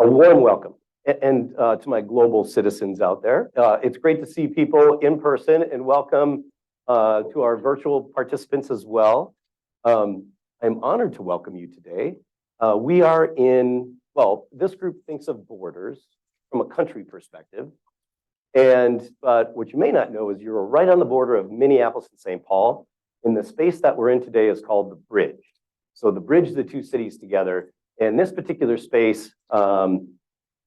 A warm welcome and to my global citizens out there. It's great to see people in person and welcome to our virtual participants as well. I'm honored to welcome you today. We are in, well, this group thinks of borders from a country perspective. But what you may not know is you're right on the border of Minneapolis and St. Paul. And the space that we're in today is called the Bridge. So the bridge the two cities together. And this particular space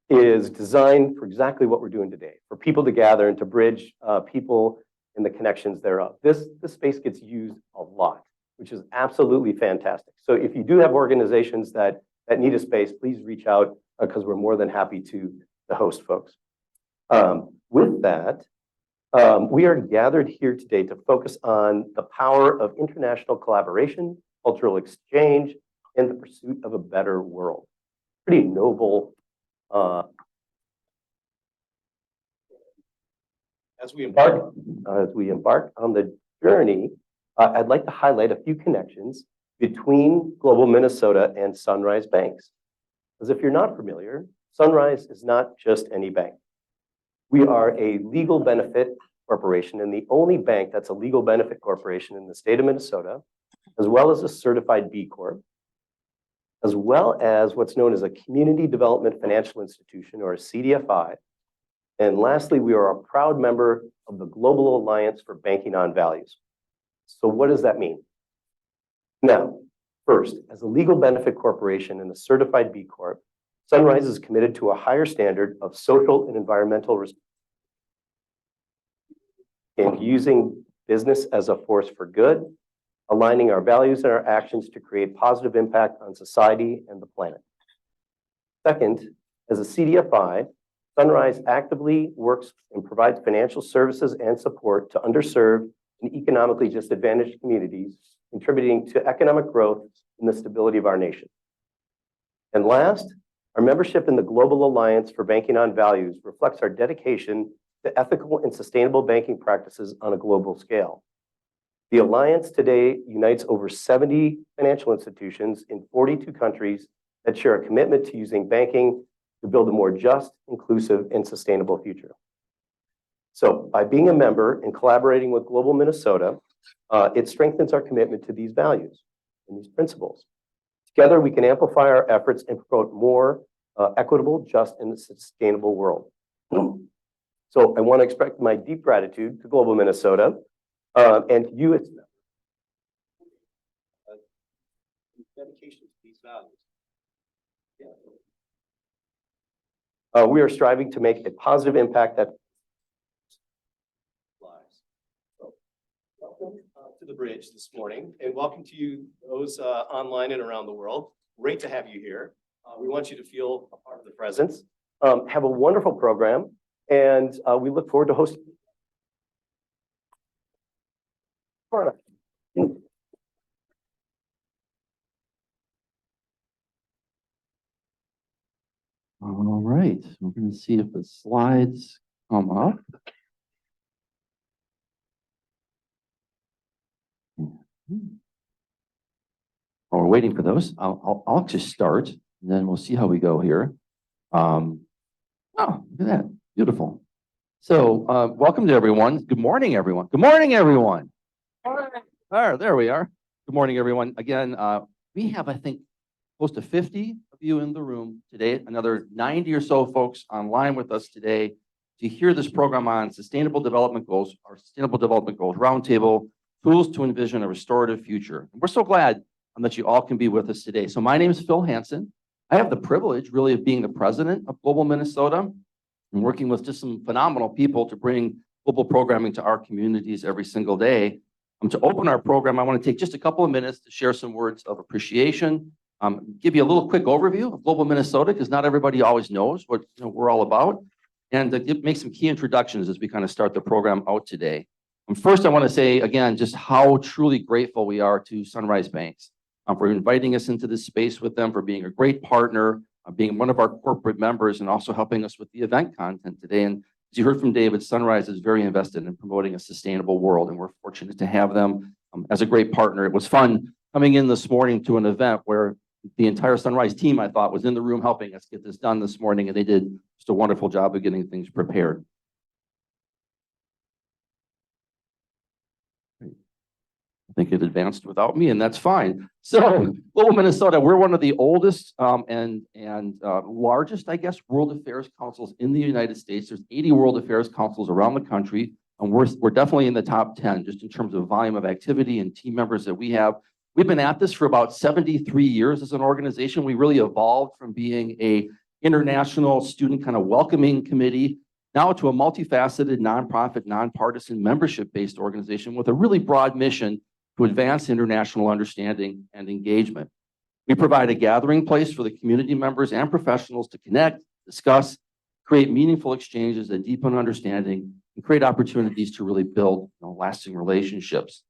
is designed for exactly what we're doing today, for people to gather and to bridge people and the connections thereof. This space gets used a lot, which is absolutely fantastic. So if you do have organizations that need a space, please reach out because we're more than happy to host folks. With that, we are gathered here today to focus on the power of international collaboration, cultural exchange, and the pursuit of a better world. Pretty noble. As we embark on the journey, I'd like to highlight a few connections between Global Minnesota and Sunrise Banks. Because if you're not familiar, Sunrise is not just any bank. We are a legal benefit corporation and the only bank that's a legal benefit corporation in the state of Minnesota, as well as a certified B Corp, as well as what's known as a Community Development Financial Institution, or a CDFI. And lastly, we are a proud member of the Global Alliance for Banking on Values. So what does that mean? Now, first, as a legal benefit corporation and a certified B Corp, Sunrise is committed to a higher standard of social and environmental responsibility and using business as a force for good, aligning our values and our actions to create positive impact on society and the planet. Second, as a CDFI, Sunrise actively works and provides financial services and support to underserved and economically disadvantaged communities, contributing to economic growth and the stability of our nation. And last, our membership in the Global Alliance for Banking on Values reflects our dedication to ethical and sustainable banking practices on a global scale. The Alliance today unites over 70 financial institutions in 42 countries that share a commitment to using banking to build a more just, inclusive, and sustainable future. So by being a member and collaborating with Global Minnesota, it strengthens our commitment to these values and these principles. Together, we can amplify our efforts and promote more equitable, just, and sustainable world. So I want to express my deep gratitude to Global Minnesota and to you, its dedication to these values. Yeah. We are striving to make a positive impact that lives. So, welcome to the Bridge this morning, and welcome to you, those online and around the world. Great to have you here. We want you to feel a part of the presence. Have a wonderful program, and we look forward to hosting you. All right, we're going to see if the slides come up. While we're waiting for those, I'll just start, and then we'll see how we go here. Oh, look at that, beautiful. So, welcome to everyone. Good morning, everyone. Good morning, everyone. All right, there we are. Good morning, everyone. Again, we have, I think, close to 50 of you in the room today, another 90 or so folks online with us today to hear this program on Sustainable Development Goals, our Sustainable Development Goals Roundtable, Tools to Envision a Restorative Future. And we're so glad that you all can be with us today. So my name is Phil Hansen. I have the privilege, really, of being the president of Global Minnesota and working with just some phenomenal people to bring global programming to our communities every single day. To open our program, I want to take just a couple of minutes to share some words of appreciation, give you a little quick overview of Global Minnesota, because not everybody always knows what we're all about, and make some key introductions as we kind of start the program out today. First, I want to say, again, just how truly grateful we are to Sunrise Banks for inviting us into this space with them, for being a great partner, being one of our corporate members, and also helping us with the event content today. And as you heard from David, Sunrise is very invested in promoting a sustainable world, and we're fortunate to have them as a great partner. It was fun coming in this morning to an event where The entire Sunrise team, I thought, was in the room helping us get this done this morning, and they did just a wonderful job of getting things prepared. I think it advanced without me, and that's fine. So, Global Minnesota, we're one of the oldest and largest, I guess, World Affairs Councils in the United States. There's 80 World Affairs Councils around the country, and we're definitely in the top 10, just in terms of volume of activity and team members that we have. We've been at this for about 73 years as an organization. We really evolved from being a international student kind of welcoming committee now to a multifaceted, nonprofit, nonpartisan, membership-based organization with a really broad mission to advance international understanding and engagement. We provide a gathering place for the community members and professionals to connect, discuss, create meaningful exchanges that deepen understanding, and create opportunities to really build lasting relationships.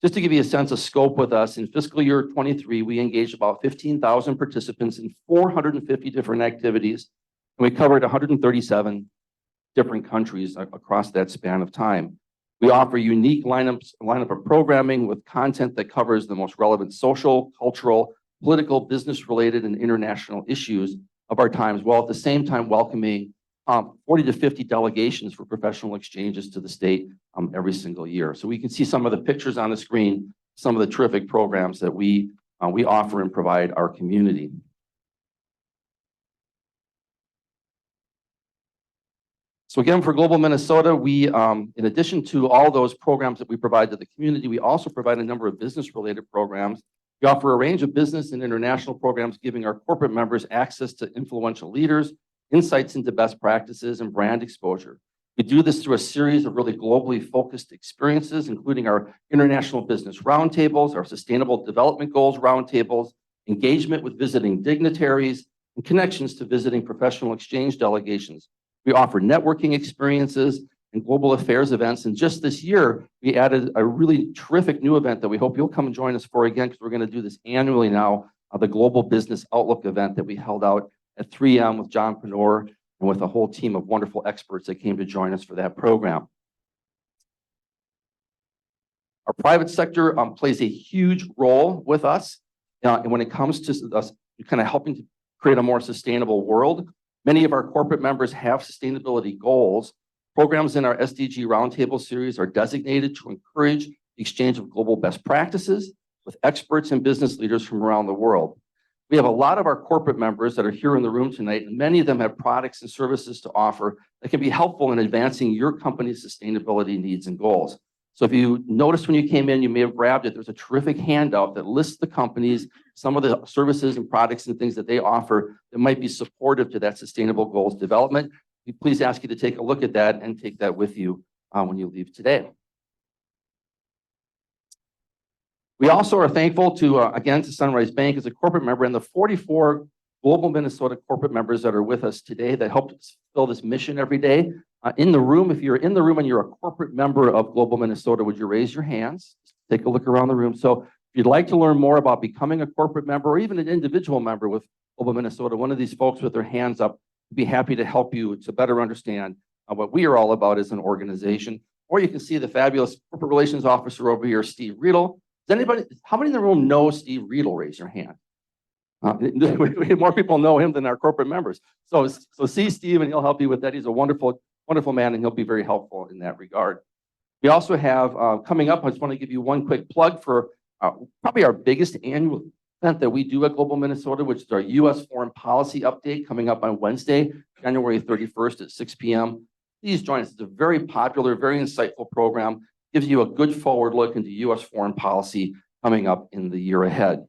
Just to give you a sense of scope with us, in fiscal year 23, we engaged about 15,000 participants in 450 different activities, and we covered 137 different countries across that span of time. We offer unique lineup of programming with content that covers the most relevant social, cultural, political, business-related, and international issues of our times, while at the same time welcoming 40 to 50 delegations for professional exchanges to the state every single year. So we can see some of the pictures on the screen, some of the terrific programs that we offer and provide our community. So again, for Global Minnesota, we, in addition to all those programs that we provide to the community, we also provide a number of business-related programs. We offer a range of business and international programs, giving our corporate members access to influential leaders, insights into best practices, and brand exposure. We do this through a series of really globally focused experiences, including our International Business Roundtables, our Sustainable Development Goals Roundtables, engagement with visiting dignitaries, and connections to visiting professional exchange delegations. We offer networking experiences and global affairs events. And just this year, we added a really terrific new event that we hope you'll come and join us for again, because we're going to do this annually now, the Global Business Outlook event that we held out at 3M with John Penor and with a whole team of wonderful experts that came to join us for that program. Our private sector plays a huge role with us and when it comes to us kind of helping to create a more sustainable world. Many of our corporate members have sustainability goals. Programs in our SDG Roundtable series are designated to encourage the exchange of global best practices with experts and business leaders from around the world. We have a lot of our corporate members that are here in the room tonight, and many of them have products and services to offer that can be helpful in advancing your company's sustainability needs and goals. So if you noticed when you came in, you may have grabbed it. There's a terrific handout that lists the companies, some of the services and products and things that they offer that might be supportive to that sustainable goals development. We please ask you to take a look at that and take that with you when you leave today. We also are thankful to, again, to Sunrise Bank as a corporate member and the 44 Global Minnesota corporate members that are with us today that help fulfill this mission every day. In the room, if you're in the room and you're a corporate member of Global Minnesota, would you raise your hands? Take a look around the room. So if you'd like to learn more about becoming a corporate member or even an individual member with Global Minnesota, one of these folks with their hands up would be happy to help you to better understand what we are all about as an organization. Or you can see the fabulous corporate relations officer over here, Steve Riedel. Does anybody, how many in the room know Steve Riedel? Raise your hand. More people know him than our corporate members. So see Steve and he'll help you with that. He's a wonderful man, and he'll be very helpful in that regard. We also have coming up, I just want to give you one quick plug for probably our biggest annual event that we do at Global Minnesota, which is our U.S. Foreign Policy Update coming up on Wednesday, January 31st at 6 p.m. Please join us. It's a very popular, very insightful program. Gives you a good forward look into U.S. foreign policy coming up in the year ahead.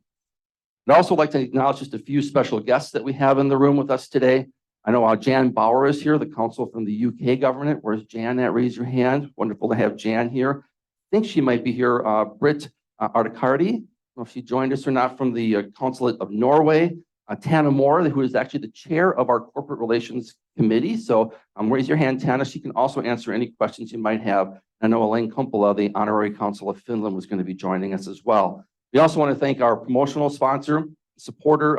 I'd also like to acknowledge just a few special guests that we have in the room with us today. I know Jan Bauer is here, the counsel from the UK government. Where's Jan at? Raise your hand. Wonderful to have Jan here. I think she might be here. Britt Articardi. I don't know if she joined us or not, from the Consulate of Norway. Tana Moore, who is actually the chair of our corporate relations committee. So raise your hand, Tana. She can also answer any questions you might have. I know Elaine Kumpula, the honorary consul of Finland, was going to be joining us as well. We also want to thank our promotional sponsor, supporter,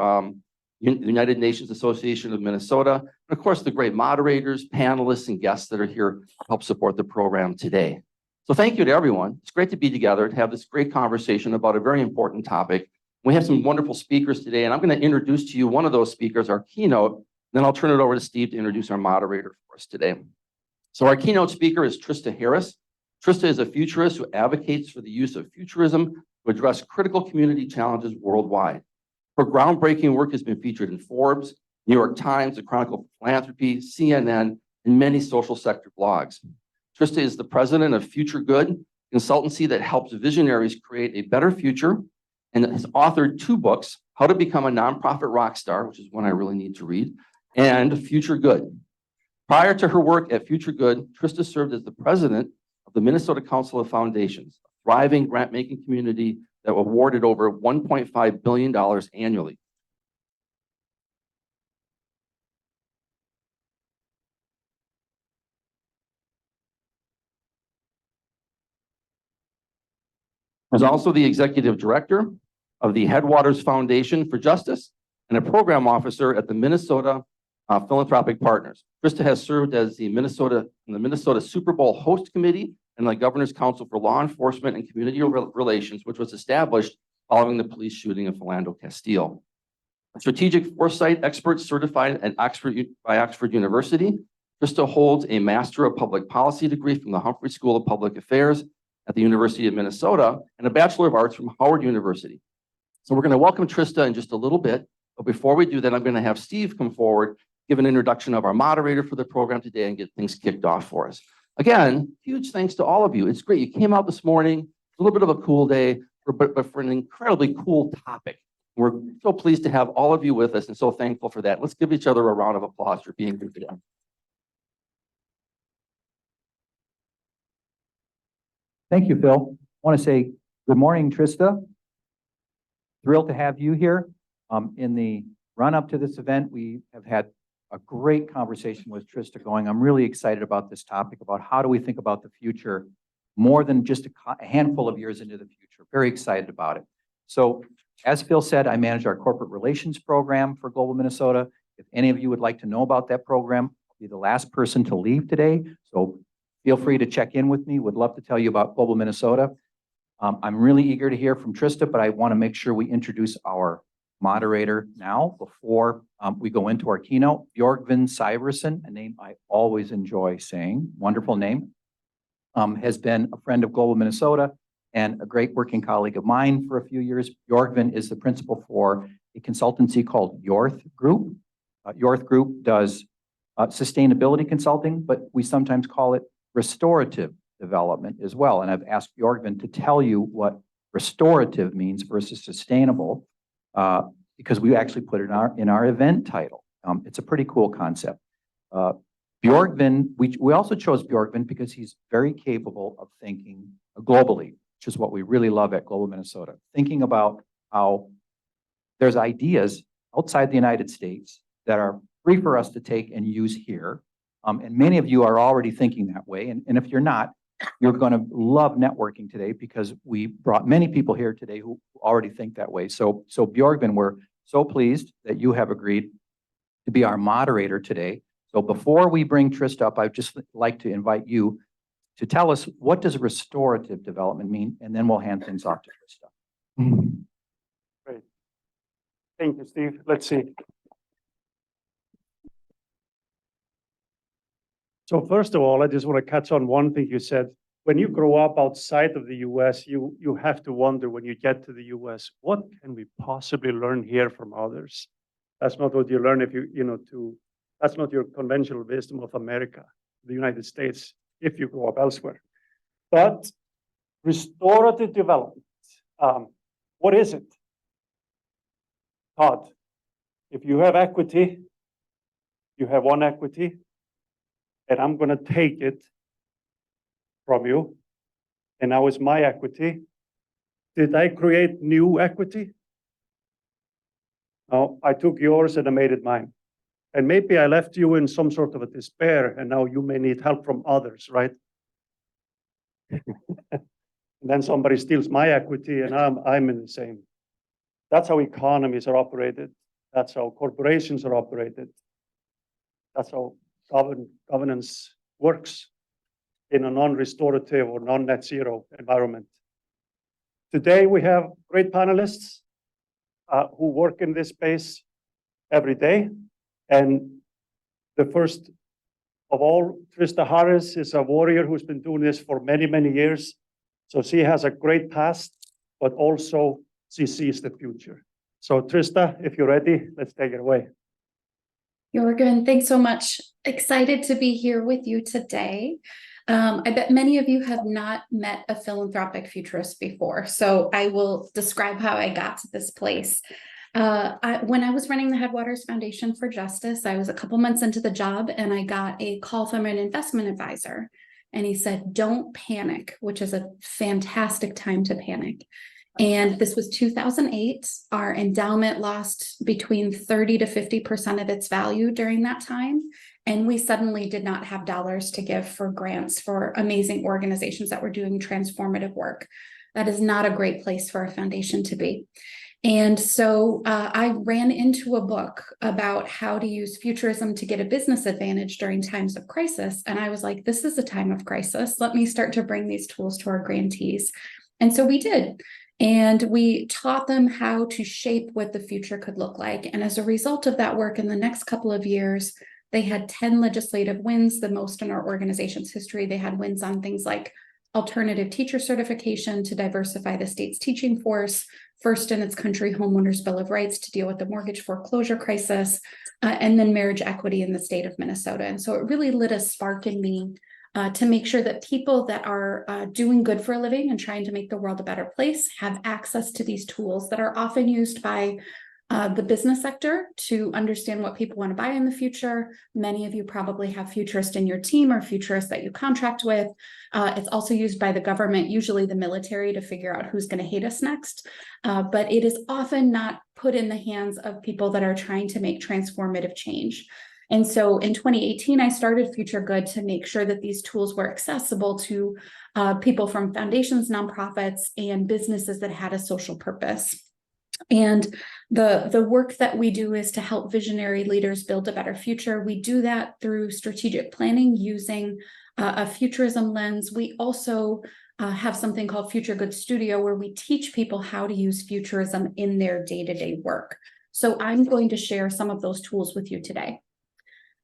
the United Nations Association of Minnesota, and of course, the great moderators, panelists, and guests that are here to help support the program today. So thank you to everyone. It's great to be together, to have this great conversation about a very important topic, We have some wonderful speakers today, and I'm going to introduce to you one of those speakers, our keynote, then I'll turn it over to Steve to introduce our moderator for us today. So our keynote speaker is Trista Harris. Trista is a futurist who advocates for the use of futurism to address critical community challenges worldwide. Her groundbreaking work has been featured in Forbes, New York Times, the Chronicle of Philanthropy, CNN, and many social sector blogs. Trista is the president of Future Good, consultancy that helps visionaries create a better future, and has authored 2 books, How to Become a Nonprofit Rock Star, which is one I really need to read, and Future Good. Prior to her work at Future Good, Trista served as the president of the Minnesota Council of Foundations, a thriving grant-making community that awarded over $1.5 billion annually. Is also the executive director of the Headwaters Foundation for Justice and a program officer at the Minnesota Philanthropic Partners. Trista has served as the Minnesota Super Bowl host committee and the Governor's Council for Law Enforcement and Community Relations, which was established following the police shooting of Philando Castile. A strategic foresight expert certified at by Oxford University, Trista holds a Master of Public Policy degree from the Humphrey School of Public Affairs at the University of Minnesota and a Bachelor of Arts from Howard University. So we're going to welcome Trista in just a little bit, but before we do that, I'm going to have Steve come forward, give an introduction of our moderator for the program today, and get things kicked off for us. Again, huge thanks to all of you. It's great. You came out this morning, a little bit of a cool day, but for an incredibly cool topic. We're so pleased to have all of you with us and so thankful for that. Let's give each other a round of applause for being here today. Thank you, Phil. I want to say good morning, Trista. Thrilled to have you here. In the run-up to this event, we have had a great conversation with Trista going. I'm really excited about this topic, about how do we think about the future more than just a handful of years into the future. Very excited about it. So, as Phil said, I manage our corporate relations program for Global Minnesota. If any of you would like to know about that program, I'll be the last person to leave today. So feel free to check in with me. Would love to tell you about Global Minnesota. I'm really eager to hear from Trista, but I want to make sure we introduce our moderator now before we go into our keynote. Bjorgvin Saevarsson, a name I always enjoy saying, wonderful name, has been a friend of Global Minnesota and a great working colleague of mine for a few years. Bjorgvin is the principal for a consultancy called Yorth Group. Yorth Group does sustainability consulting, but we sometimes call it restorative development as well. And I've asked Bjorgvin to tell you what restorative means versus sustainable, because we actually put it in our event title. It's a pretty cool concept. Bjorgvin, we also chose Bjorgvin because he's very capable of thinking globally, which is what we really love at Global Minnesota. Thinking about how there's ideas outside the United States that are free for us to take and use here. And many of you are already thinking that way. And if you're not, you're going to love networking today because we brought many people here today who already think that way. So Bjorgvin, we're so pleased that you have agreed to be our moderator today. So before we bring Trista up, I'd just like to invite you to tell us, what does restorative development mean? And then we'll hand things off to Trista. Great. Thank you, Steve. Let's see. So first of all, I just want to catch on one thing you said. When you grow up outside of the US, you have to wonder when you get to the US, what can we possibly learn here from others? That's not what you learn if that's not your conventional wisdom of America, the United States, if you grow up elsewhere. But restorative development, what is it? Todd, if you have equity, you have one equity, and I'm going to take it from you, and now it's my equity. Did I create new equity? No, I took yours and I made it mine. And maybe I left you in some sort of a despair, and now you may need help from others, right? And then somebody steals my equity, and I'm in the same. That's how economies are operated. That's how corporations are operated. That's how governance works in a non-restorative or non-net zero environment. Today we have great panelists. who work in this space every day. And the first of all, Trista Harris is a warrior who's been doing this for many, many years. So she has a great past, but also she sees the future. So Trista, if you're ready, let's take it away. Bjorgvin, thanks so much. Excited to be here with you today. I bet many of you have not met a philanthropic futurist before, so I will describe how I got to this place. When I was running the Headwaters Foundation for Justice, I was a couple months into the job and I got a call from an investment advisor. And he said, don't panic, which is a fantastic time to panic. And this was 2008. Our endowment lost between 30 to 50% of its value during that time. And we suddenly did not have dollars to give for grants for amazing organizations that were doing transformative work. That is not a great place for a foundation to be. And so I ran into a book about how to use futurism to get a business advantage during times of crisis. And I was like, this is a time of crisis. Let me start to bring these tools to our grantees. And so we did. And we taught them how to shape what the future could look like. And as a result of that work, in the next couple of years, they had 10 legislative wins, the most in our organization's history. They had wins on things like alternative teacher certification to diversify the state's teaching force, first in its country homeowners bill of rights to deal with the mortgage foreclosure crisis, and then marriage equity in the state of Minnesota. And so it really lit a spark in me to make sure that people that are doing good for a living and trying to make the world a better place have access to these tools that are often used by the business sector to understand what people want to buy in the future. Many of you probably have futurists in your team or futurists that you contract with. It's also used by the government, usually the military, to figure out who's going to hate us next. But it is often not put in the hands of people that are trying to make transformative change. And so in 2018, I started Future Good to make sure that these tools were accessible to people from foundations, nonprofits, and businesses that had a social purpose. And the work that we do is to help visionary leaders build a better future. We do that through strategic planning using a futurism lens. We also have something called Future Good Studio, where we teach people how to use futurism in their day-to-day work. So I'm going to share some of those tools with you today.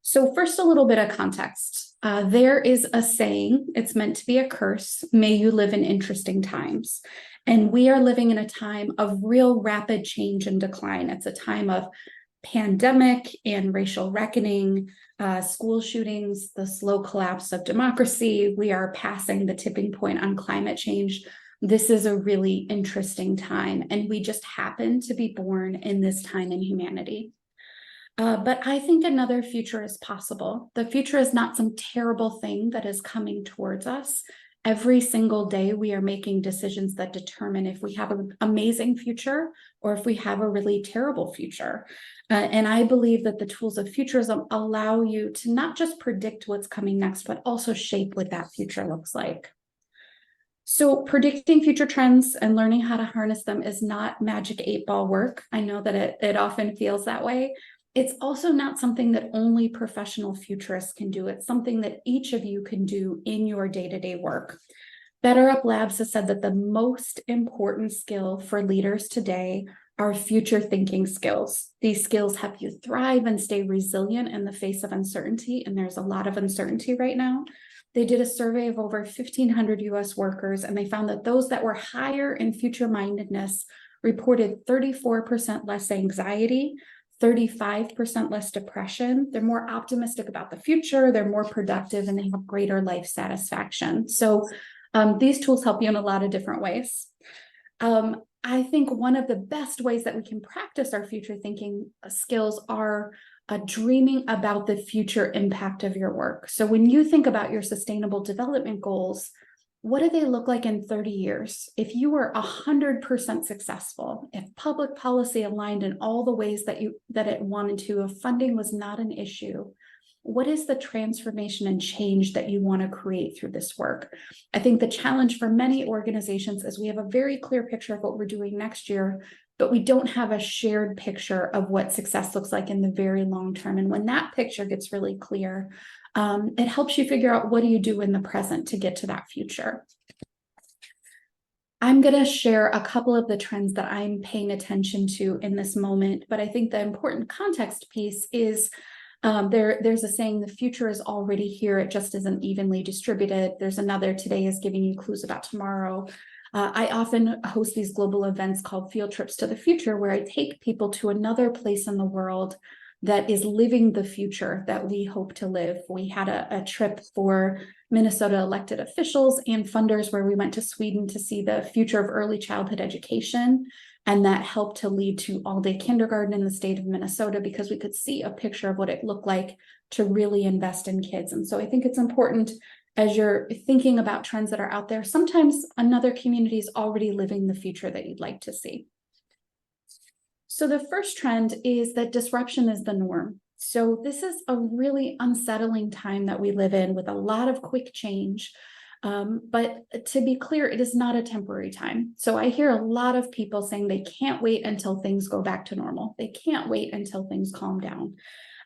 So first, a little bit of context. There is a saying, it's meant to be a curse, may you live in interesting times. And we are living in a time of real rapid change and decline. It's a time of pandemic and racial reckoning, school shootings, the slow collapse of democracy. We are passing the tipping point on climate change. This is a really interesting time, and we just happen to be born in this time in humanity. But I think another future is possible. The future is not some terrible thing that is coming towards us. Every single day, we are making decisions that determine if we have an amazing future or if we have a really terrible future. And I believe that the tools of futurism allow you to not just predict what's coming next, but also shape what that future looks like. So predicting future trends and learning how to harness them is not magic 8-ball work. I know that it often feels that way. It's also not something that only professional futurists can do. It's something that each of you can do in your day-to-day work. Better Up Labs has said that the most important skill for leaders today are future thinking skills. These skills help you thrive and stay resilient in the face of uncertainty, and there's a lot of uncertainty right now. They did a survey of over 1,500 US workers, and they found that those that were higher in future mindedness reported 34% less anxiety, 35% less depression. They're more optimistic about the future, they're more productive, and they have greater life satisfaction. So these tools help you in a lot of different ways. I think one of the best ways that we can practice our future thinking skills are dreaming about the future impact of your work. So when you think about your sustainable development goals, what do they look like in 30 years? If you were 100% successful, if public policy aligned in all the ways that it wanted to, if funding was not an issue, what is the transformation and change that you want to create through this work? I think the challenge for many organizations is we have a very clear picture of what we're doing next year, but we don't have a shared picture of what success looks like in the very long term. And when that picture gets really clear, it helps you figure out what do you do in the present to get to that future. I'm going to share a couple of the trends that I'm paying attention to in this moment, but I think the important context piece is there's a saying, the future is already here, it just isn't evenly distributed. There's another, today is giving you clues about tomorrow. I often host these global events called Field Trips to the Future, where I take people to another place in the world that is living the future that we hope to live. We had a trip for Minnesota elected officials and funders where we went to Sweden to see the future of early childhood education. And that helped to lead to all-day kindergarten in the state of Minnesota, because we could see a picture of what it looked like to really invest in kids. And so I think it's important, as you're thinking about trends that are out there, sometimes another community is already living the future that you'd like to see. So the first trend is that disruption is the norm. So this is a really unsettling time that we live in, with a lot of quick change. But to be clear, it is not a temporary time. So I hear a lot of people saying they can't wait until things go back to normal. They can't wait until things calm down.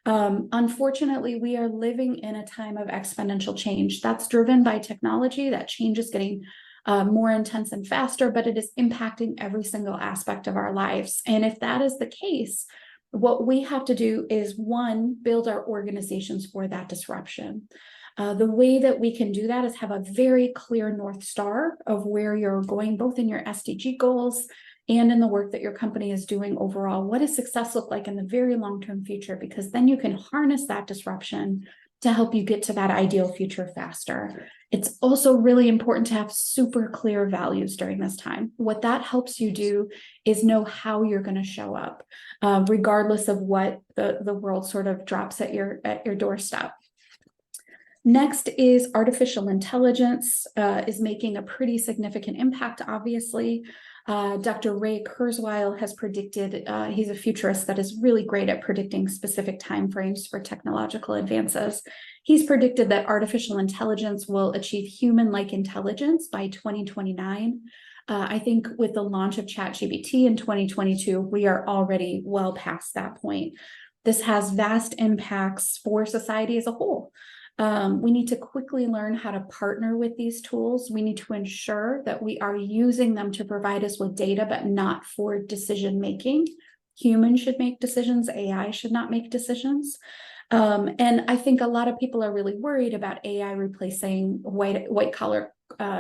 Unfortunately, we are living in a time of exponential change that's driven by technology. That change is getting more intense and faster, but it is impacting every single aspect of our lives. And if that is the case, what we have to do is, one, build our organizations for that disruption. The way that we can do that is have a very clear North Star of where you're going, both in your SDG goals and in the work that your company is doing overall. What does success look like in the very long-term future? Because then you can harness that disruption to help you get to that ideal future faster. It's also really important to have super clear values during this time. What that helps you do is know how you're going to show up, regardless of what the world sort of drops at your doorstep. Next is artificial intelligence is making a pretty significant impact, obviously. Dr. Ray Kurzweil has predicted, he's a futurist that is really great at predicting specific timeframes for technological advances. He's predicted that artificial intelligence will achieve human-like intelligence by 2029. I think with the launch of ChatGPT in 2022, we are already well past that point. This has vast impacts for society as a whole. We need to quickly learn how to partner with these tools. We need to ensure that we are using them to provide us with data, but not for decision making. Humans should make decisions. AI should not make decisions. And I think a lot of people are really worried about AI replacing white collar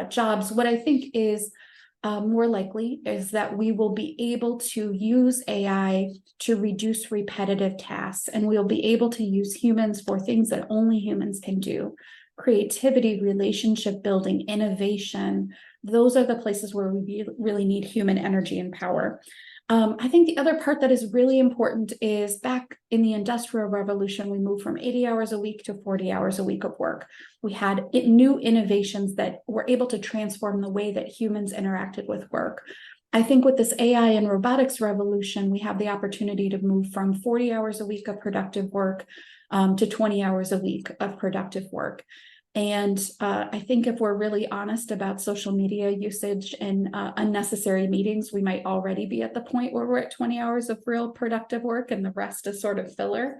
jobs. What I think is more likely is that we will be able to use AI to reduce repetitive tasks, and we'll be able to use humans for things that only humans can do. Creativity, relationship building, innovation, those are the places where we really need human energy and power. I think the other part that is really important is, back in the Industrial Revolution, we moved from 80 hours a week to 40 hours a week of work. We had new innovations that were able to transform the way that humans interacted with work. I think with this AI and robotics revolution, we have the opportunity to move from 40 hours a week of productive work to 20 hours a week of productive work. And I think if we're really honest about social media usage and unnecessary meetings, we might already be at the point where we're at 20 hours of real productive work and the rest is sort of filler.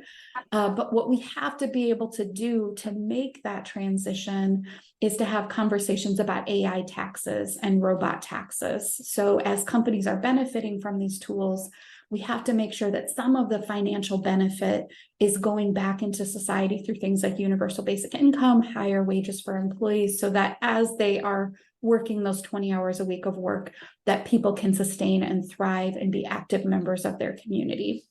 But what we have to be able to do to make that transition is to have conversations about AI taxes and robot taxes. So as companies are benefiting from these tools, we have to make sure that some of the financial benefit is going back into society through things like universal basic income, higher wages for employees, so that as they are working those 20 hours a week of work, that people can sustain and thrive and be active members of their community.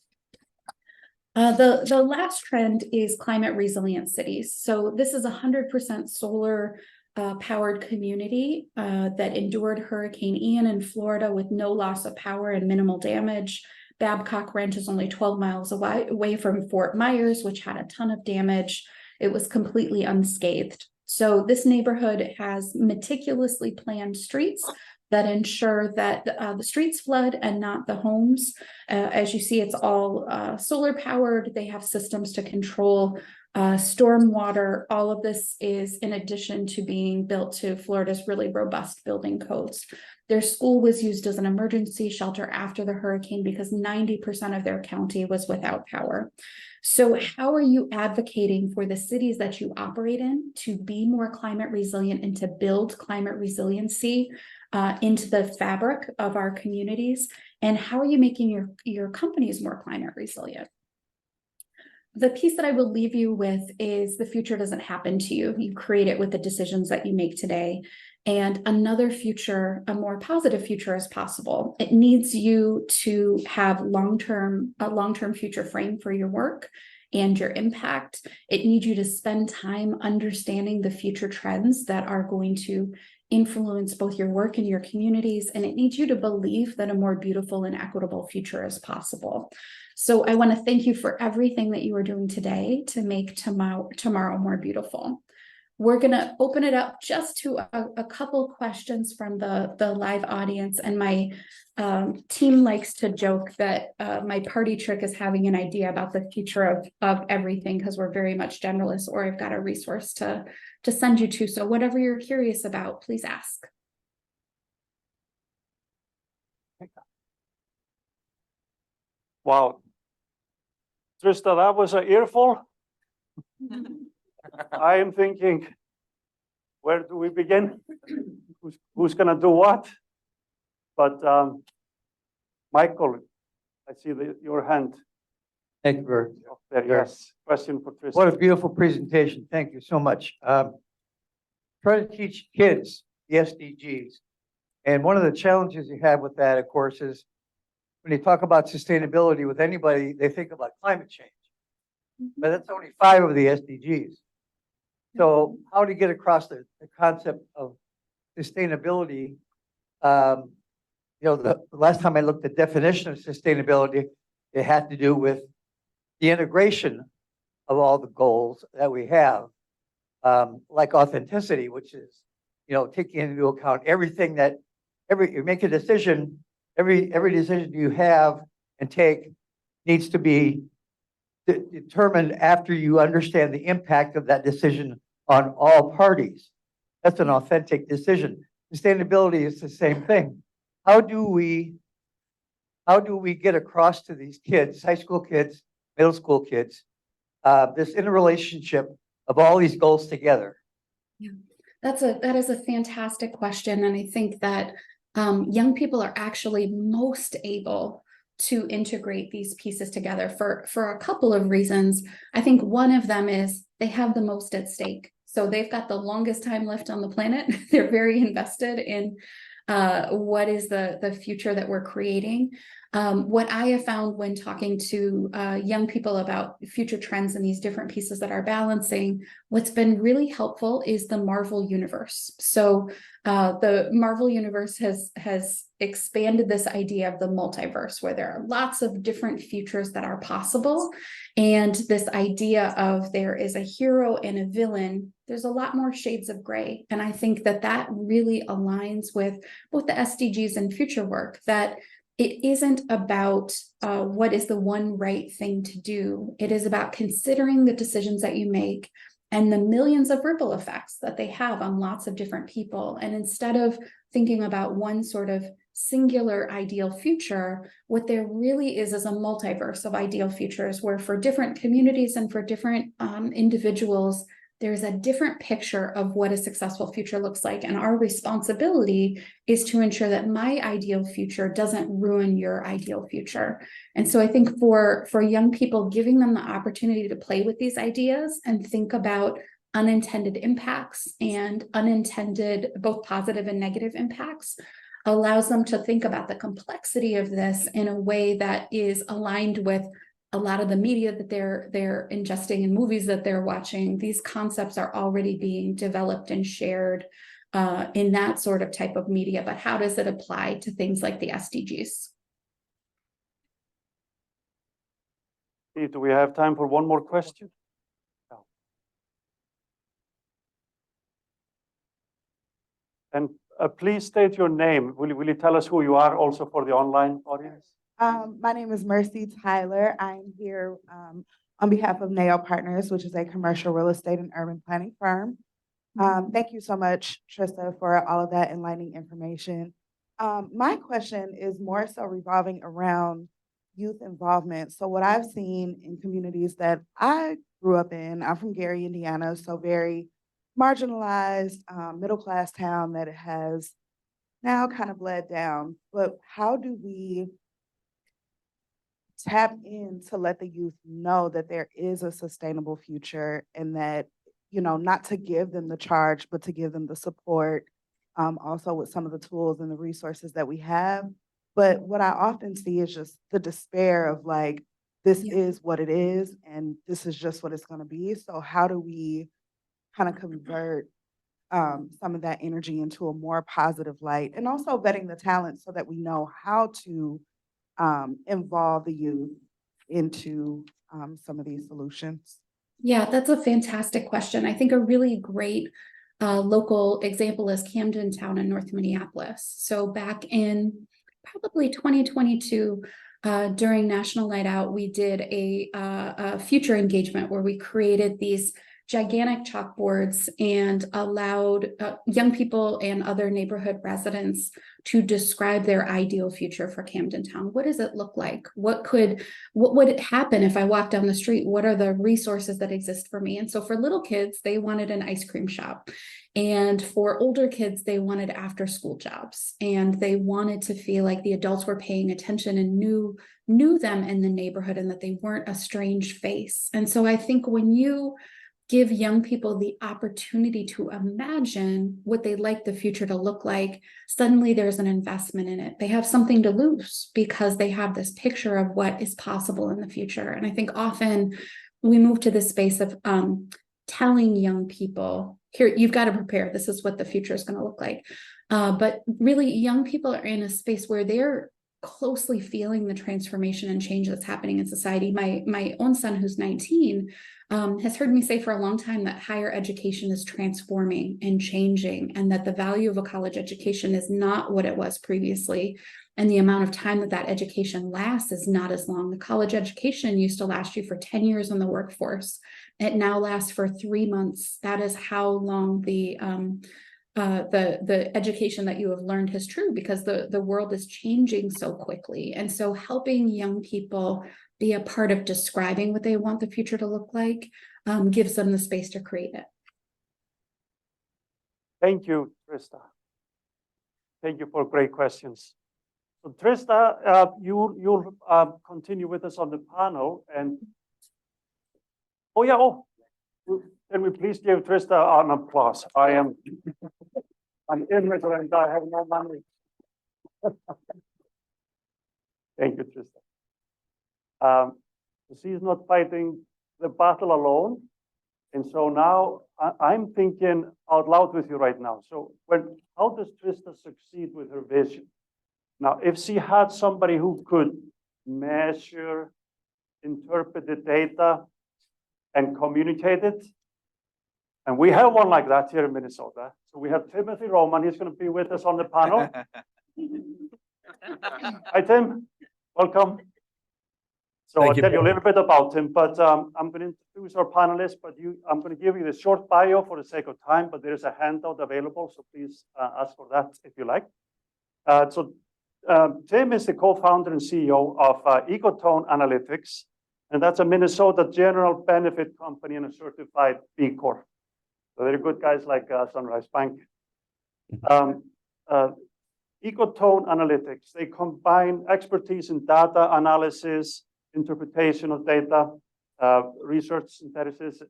The last trend is climate resilient cities. So this is 100% solar powered community that endured Hurricane Ian in Florida with no loss of power and minimal damage. Babcock Ranch is only 12 miles away from Fort Myers, which had a ton of damage. It was completely unscathed. So this neighborhood has meticulously planned streets that ensure that the streets flood and not the homes. As you see, it's all solar powered. They have systems to control stormwater. All of this is in addition to being built to Florida's really robust building codes. Their school was used as an emergency shelter after the hurricane because 90% of their county was without power. So how are you advocating for the cities that you operate in to be more climate resilient and to build climate resiliency? into the fabric of our communities? And how are you making your companies more climate resilient? The piece that I will leave you with is the future doesn't happen to you. You create it with the decisions that you make today. And another future, a more positive future is possible. It needs you to have a long-term future frame for your work and your impact. It needs you to spend time understanding the future trends that are going to influence both your work and your communities. And it needs you to believe that a more beautiful and equitable future is possible. So I want to thank you for everything that you are doing today to make tomorrow more beautiful. We're going to open it up just to a couple questions from the live audience. And my team likes to joke that my party trick is having an idea about the future of everything, because we're very much generalists, or I've got a resource to send you to. So whatever you're curious about, please ask. Wow. Trista, that was an earful. I am thinking, where do we begin? Who's going to do what? But Michael, I see your hand. Thank you, Bert. Up there. Yes, question for Trista. What a beautiful presentation. Thank you so much. Try to teach kids the SDGs. And one of the challenges you have with that, of course, is when you talk about sustainability with anybody, they think about climate change. But that's only 5 of the SDGs. So how to get across the concept of sustainability? The last time I looked at the definition of sustainability, it had to do with the integration of all the goals that we have, like authenticity, which is, taking into account everything that you make a decision, every decision you have and take needs to be determined after you understand the impact of that decision on all parties. That's an authentic decision. Sustainability is the same thing. How do we get across to these kids, high school kids, middle school kids, this interrelationship of all these goals together? Yeah, that is a fantastic question. And I think that young people are actually most able to integrate these pieces together for a couple of reasons. I think one of them is they have the most at stake. So they've got the longest time left on the planet. They're very invested in what is the future that we're creating. What I have found when talking to young people about future trends and these different pieces that are balancing, what's been really helpful is the Marvel universe. So the Marvel universe has expanded this idea of the multiverse, where there are lots of different futures that are possible. And this idea of there is a hero and a villain, there's a lot more shades of gray. And I think that really aligns with both the SDGs and future work, that it isn't about what is the one right thing to do. It is about considering the decisions that you make and the millions of ripple effects that they have on lots of different people. And instead of thinking about one sort of singular ideal future, what there really is a multiverse of ideal futures, where for different communities and for different individuals, there's a different picture of what a successful future looks like. And our responsibility is to ensure that my ideal future doesn't ruin your ideal future. And so I think for young people, giving them the opportunity to play with these ideas and think about unintended impacts and unintended, both positive and negative impacts, allows them to think about the complexity of this in a way that is aligned with a lot of the media that they're ingesting and movies that they're watching. These concepts are already being developed and shared in that sort of type of media, but how does it apply to things like the SDGs? Do we have time for one more question? No. And please state your name. Will you tell us who you are also for the online audience? My name is Mercy Tyler. I'm here on behalf of NAO Partners, which is a commercial real estate and urban planning firm. Thank you so much, Trista, for all of that enlightening information. My question is more so revolving around youth involvement. So what I've seen in communities that I grew up in, I'm from Gary, Indiana, so very marginalized, middle-class town that has now kind of led down, but how do we tap in to let the youth know that there is a sustainable future and that, not to give them the charge, but to give them the support, also with some of the tools and the resources that we have. But what I often see is just the despair of like, this Yeah. is what it is, and this is just what it's going to be. So how do we kind of convert some of that energy into a more positive light, and also vetting the talent so that we know how to involve the youth into some of these solutions? Yeah, that's a fantastic question. I think a really great local example is Camden Town in North Minneapolis. So back in probably 2022, during National Night Out, we did a future engagement where we created these gigantic chalkboards and allowed young people and other neighborhood residents to describe their ideal future for Camden Town. What does it look like? What would happen if I walk down the street? What are the resources that exist for me? And so for little kids, they wanted an ice cream shop. And for older kids, they wanted after school jobs. And they wanted to feel like the adults were paying attention and knew them in the neighborhood and that they weren't a strange face. And so I think when you give young people the opportunity to imagine what they'd like the future to look like, suddenly there's an investment in it. They have something to lose because they have this picture of what is possible in the future. And I think often we move to this space of telling young people, here, you've got to prepare. This is what the future is going to look like. But really, young people are in a space where they're closely feeling the transformation and change that's happening in society. My own son, who's 19, has heard me say for a long time that higher education is transforming and changing, and that the value of a college education is not what it was previously. And the amount of time that education lasts is not as long. The college education used to last you for 10 years in the workforce. It now lasts for 3 months. That is how long the education that you have learned is true, because the world is changing so quickly. And so helping young people be a part of describing what they want the future to look like gives them the space to create it. Thank you, Trista. Thank you for great questions. So Trista, you'll continue with us on the panel, and can we please give Trista an applause? I'm immigrant, I have no money. Thank you, Trista. She's not fighting the battle alone. And so now I'm thinking out loud with you right now. So how does Trista succeed with her vision? Now, if she had somebody who could measure, interpret the data, and communicate it, and we have one like that here in Minnesota. So we have Timothy Roman. He's going to be with us on the panel. Hi, Tim. Welcome. So I'll tell you a little bit about him, but I'm going to introduce our panelists, but I'm going to give you the short bio for the sake of time, but there is a handout available, so please ask for that if you like. Tim is the co-founder and CEO of Ecotone Analytics, and that's a Minnesota general benefit company and a certified B Corp. So they're good guys like Sunrise Bank. Ecotone Analytics, they combine expertise in data analysis, interpretation of data, research synthesis,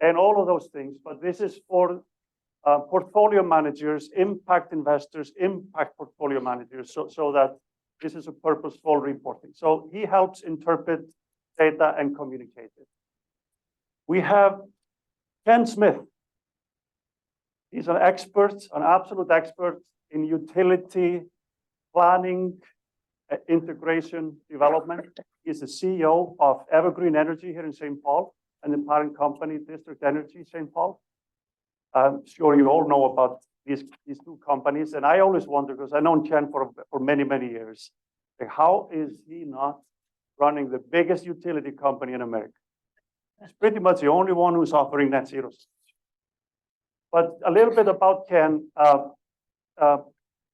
and all of those things. But this is for portfolio managers, impact investors, impact portfolio managers, so that this is a purposeful reporting. So he helps interpret data and communicate it. We have Ken Smith. He's an expert, an absolute expert in utility planning, integration, development. He's the CEO of Evergreen Energy here in St. Paul and the parent company, District Energy St. Paul. I'm sure you all know about these two companies. And I always wonder, because I've known Ken for many, many years, like, how is he not running the biggest utility company in America? He's pretty much the only one who's offering net zero. But a little bit about Ken,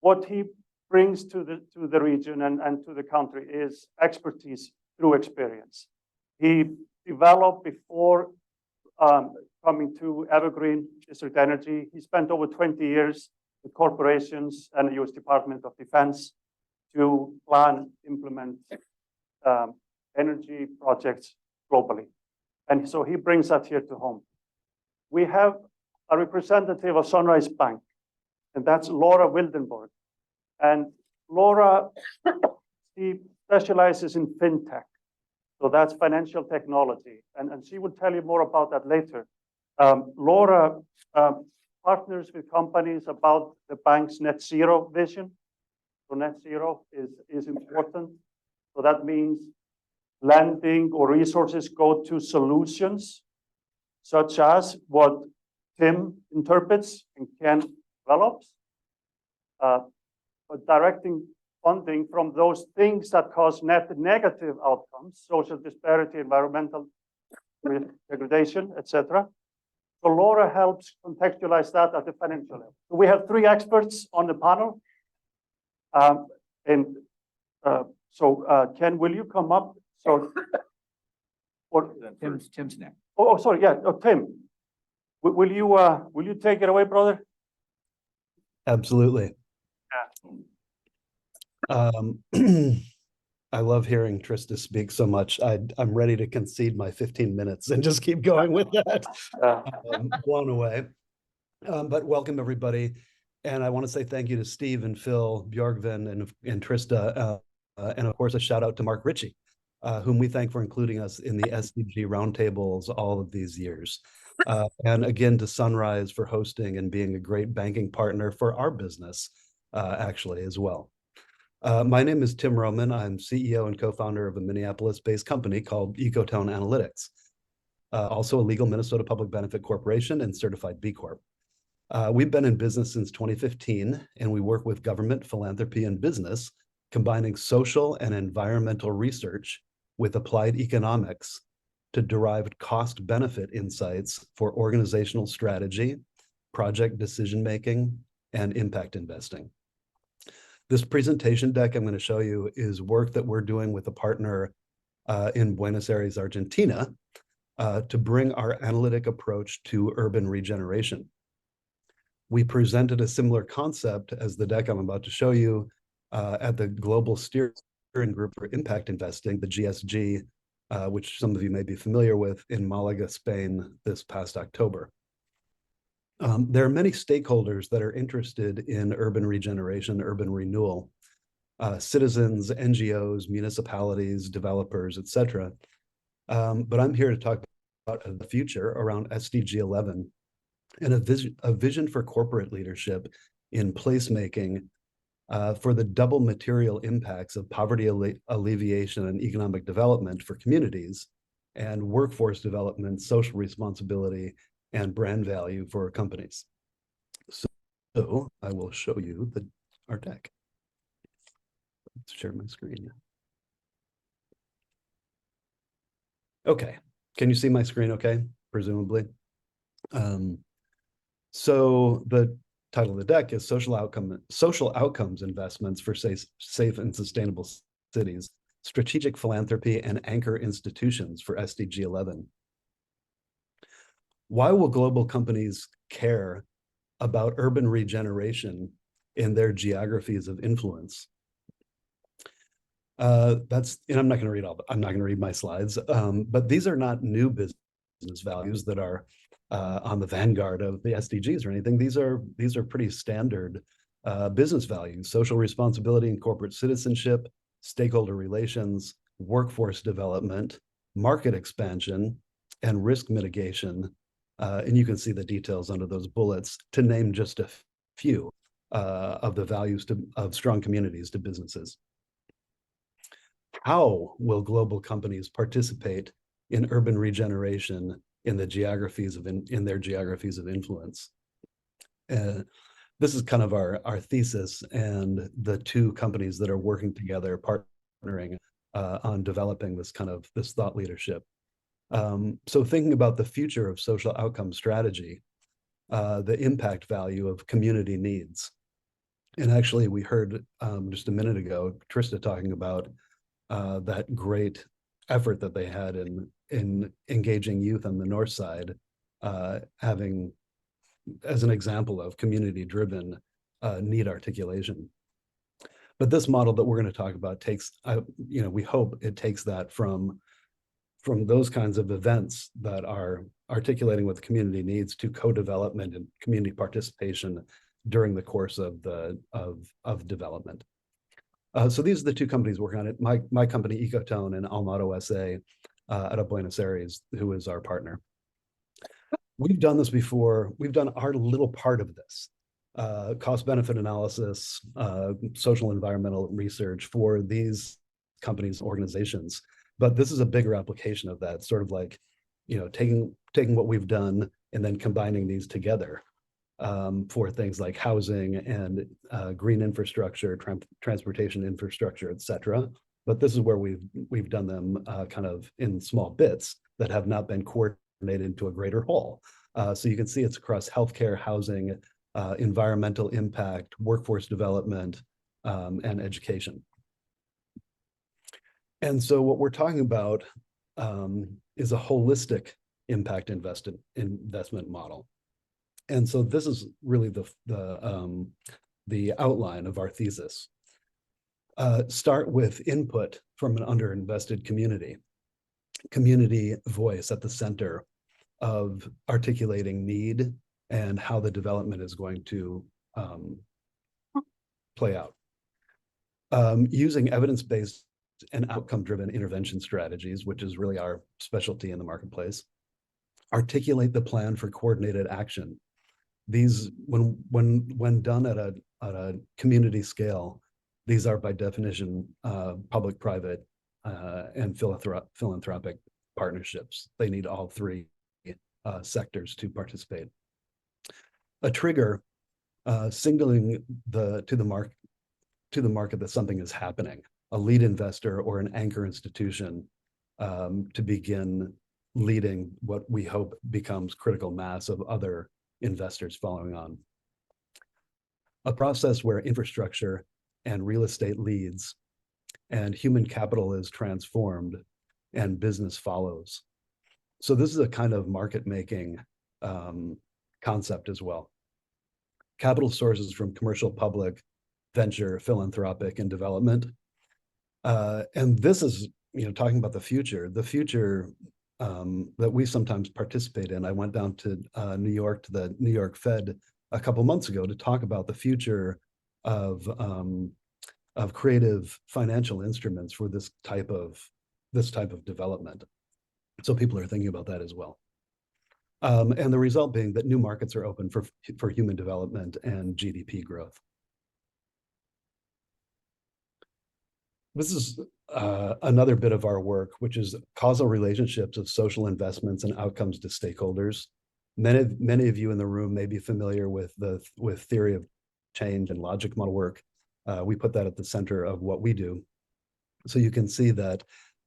what he brings to the region and to the country is expertise through experience. He developed before coming to Evergreen District Energy. He spent over 20 years with corporations and the U.S. Department of Defense to plan, implement energy projects globally. And so he brings that here to home. We have a representative of Sunrise Bank, and that's Laura Wildenborg. And Laura, she specializes in fintech. So that's financial technology. And she will tell you more about that later. Laura partners with companies about the bank's net zero vision. So net zero is important. So that means lending or resources go to solutions such as what Tim interprets and Ken develops, but directing funding from those things that cause net negative outcomes, social disparity, environmental degradation, etc. So Laura helps contextualize that at the financial level. So we have 3 experts on the panel. Ken, will you come up? So, Tim's next. oh, sorry, yeah, Tim, will you take it away, brother? Absolutely. Yeah. I love hearing Trista speak so much. I'm ready to concede my 15 minutes and just keep going with that. Blown away. But welcome everybody. And I want to say thank you to Steve and Phil, Bjorgvin and Trista. And of course, a shout out to Mark Ritchie, whom we thank for including us in the SDG roundtables all of these years. And again, to Sunrise for hosting and being a great banking partner for our business, actually, as well. My name is Tim Roman. I'm CEO and co-founder of a Minneapolis-based company called Ecotone Analytics, also a legal Minnesota Public Benefit Corporation and certified B Corp. We've been in business since 2015, and we work with government, philanthropy, and business, combining social and environmental research with applied economics to derive cost-benefit insights for organizational strategy, project decision-making, and impact investing. This presentation deck I'm going to show you is work that we're doing with a partner in Buenos Aires, Argentina, to bring our analytic approach to urban regeneration. We presented a similar concept as the deck I'm about to show you at the Global Steering Group for Impact Investing, the GSG, which some of you may be familiar with, in Malaga, Spain, this past October. There are many stakeholders that are interested in urban regeneration, urban renewal, citizens, NGOs, municipalities, developers, etc. But I'm here to talk about the future around SDG 11 and a vision for corporate leadership in placemaking for the double material impacts of poverty alleviation and economic development for communities, and workforce development, social responsibility, and brand value for companies. So I will show you our deck. Let's share my screen. Okay, can you see my screen okay, presumably? So the title of the deck is Social Outcomes Investments for Safe and Sustainable Cities, Strategic Philanthropy and Anchor Institutions for SDG 11. Why will global companies care about urban regeneration in their geographies of influence? I'm not going to read I'm not going to read my slides, but these are not new business values that are on the vanguard of the SDGs or anything. These are pretty standard business values: social responsibility and corporate citizenship, stakeholder relations, workforce development, market expansion, and risk mitigation. And you can see the details under those bullets, to name just a few of the values of strong communities to businesses. How will global companies participate in urban regeneration in their geographies of influence? This is kind of our thesis, and the 2 companies that are working together, partnering on developing this thought leadership. So thinking about the future of social outcome strategy, the impact value of community needs. And actually, we heard just a minute ago, Trista talking about that great effort that they had in engaging youth on the north side, having as an example of community-driven need articulation. But this model that we're going to talk about takes, we hope it takes that from those kinds of events that are articulating what the community needs to co-development and community participation during the course of development. So these are the two companies working on it. My company, Ecotone, and Almato SA out of Buenos Aires, who is our partner. We've done this before. We've done our little part of this. Cost-benefit analysis, social environmental research for these companies, organizations. But this is a bigger application of that, sort of like, taking what we've done and then combining these together for things like housing and green infrastructure, transportation infrastructure, et cetera. But this is where we've done them kind of in small bits that have not been coordinated into a greater whole. So you can see it's across healthcare, housing, environmental impact, workforce development, and education. And so what we're talking about is a holistic impact investment model. And so this is really the outline of our thesis. Start with input from an underinvested community. Community voice at the center of articulating need and how the development is going to play out. Using evidence-based and outcome-driven intervention strategies, which is really our specialty in the marketplace. Articulate the plan for coordinated action. These, when done at a community scale, these are by definition public-private and philanthropic partnerships. They need all three sectors to participate. A trigger, signaling to the market that something is happening. A lead investor or an anchor institution to begin leading what we hope becomes critical mass of other investors following on. A process where infrastructure and real estate leads and human capital is transformed and business follows. So this is a kind of market making concept as well. Capital sources from commercial, public, venture, philanthropic, and development. And this is, talking about the future that we sometimes participate in. I went down to New York to the New York Fed a couple months ago to talk about the future of creative financial instruments for this type of development. So people are thinking about that as well. And the result being that new markets are open for human development and GDP growth. This is another bit of our work, which is causal relationships of social investments and outcomes to stakeholders. Many of you in the room may be familiar with theory of change and logic model work. We put that at the center of what we do. So you can see that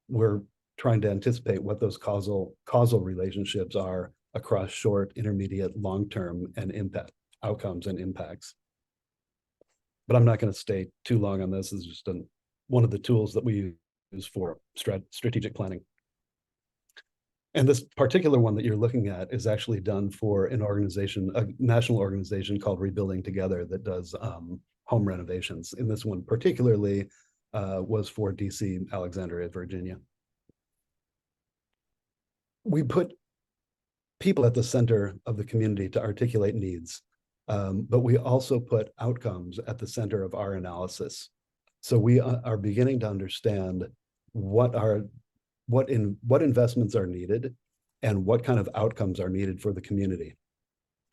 we're trying to anticipate what those causal relationships are across short, intermediate, long-term, and impact outcomes and impacts. But I'm not going to stay too long on this. This is just one of the tools that we use for strategic planning. And this particular one that you're looking at is actually done for an organization, a national organization called Rebuilding Together that does home renovations. And this one particularly was for DC, Alexandria, Virginia. We put people at the center of the community to articulate needs, but we also put outcomes at the center of our analysis. So we are beginning to understand what investments are needed and what kind of outcomes are needed for the community.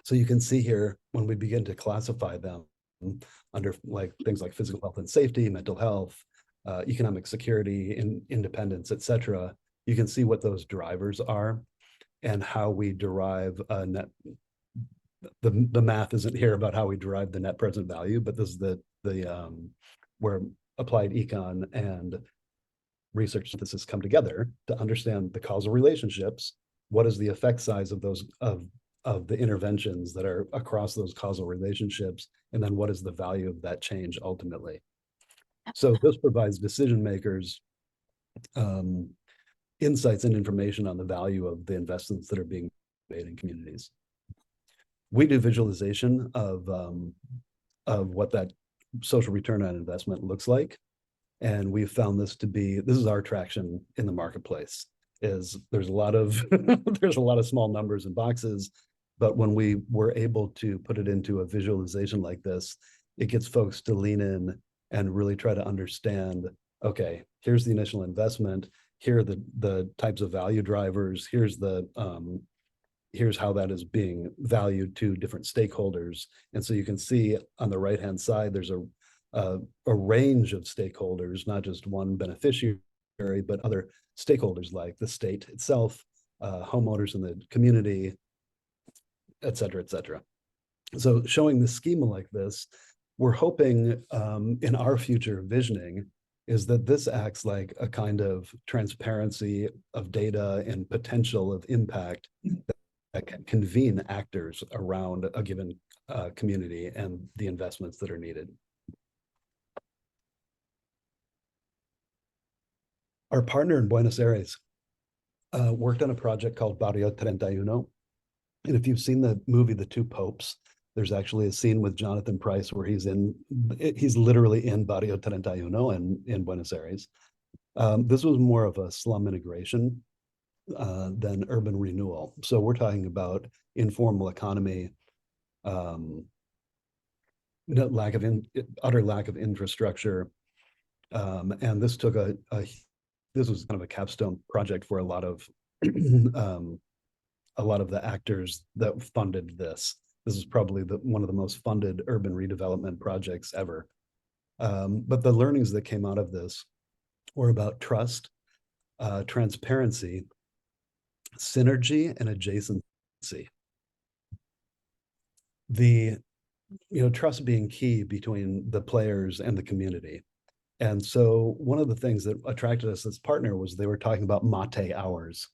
So you can see here when we begin to classify them under things like physical health and safety, mental health, economic security, independence, et cetera, you can see what those drivers are and how we derive a net. The math isn't here about how we derive the net present value, but this is where applied econ and research synthesis come together to understand the causal relationships. What is the effect size of those of the interventions that are across those causal relationships, and then what is the value of that change ultimately? So this provides decision makers insights and information on the value of the investments that are being made in communities. We do visualization of of what that social return on investment looks like. And we've found this is our traction in the marketplace, is there's a lot of there's a lot of small numbers and boxes, but when we were able to put it into a visualization like this, it gets folks to lean in and really try to understand, okay, here's the initial investment, here are the types of value drivers, here's how that is being valued to different stakeholders. And so you can see on the right-hand side, there's a range of stakeholders, not just one beneficiary, but other stakeholders like the state itself, homeowners in the community, et cetera, et cetera. So showing the schema like this, we're hoping in our future visioning is that this acts like a kind of transparency of data and potential of impact that can convene actors around a given community and the investments that are needed. Our partner in Buenos Aires worked on a project called Barrio 31. And if you've seen the movie The Two Popes, there's actually a scene with Jonathan Pryce where he's literally in Barrio 31 in Buenos Aires. This was more of a slum integration than urban renewal. So we're talking about informal economy, utter lack of infrastructure. And this took this was kind of a capstone project for a lot of the actors that funded this. This is probably one of the most funded urban redevelopment projects ever. But the learnings that came out of this were about trust, transparency, synergy, and adjacency. Trust being key between the players and the community. And so one of the things that attracted us as partner was they were talking about mate hours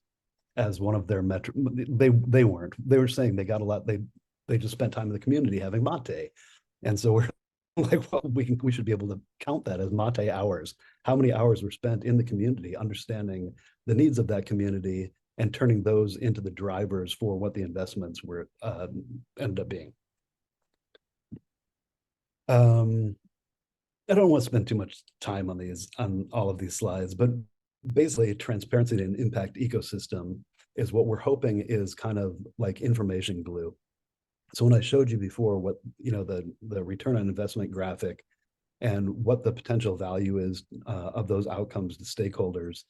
as one of their metric. They weren't. They were saying they got a lot. They just spent time in the community having mate. And so we're like, well, we should be able to count that as mate hours. How many hours were spent in the community, understanding the needs of that community and turning those into the drivers for what the investments were ended up being. I don't want to spend too much time on all of these slides, but basically transparency and impact ecosystem is what we're hoping is kind of like information glue. So when I showed you before what, the return on investment graphic and what the potential value is of those outcomes to stakeholders,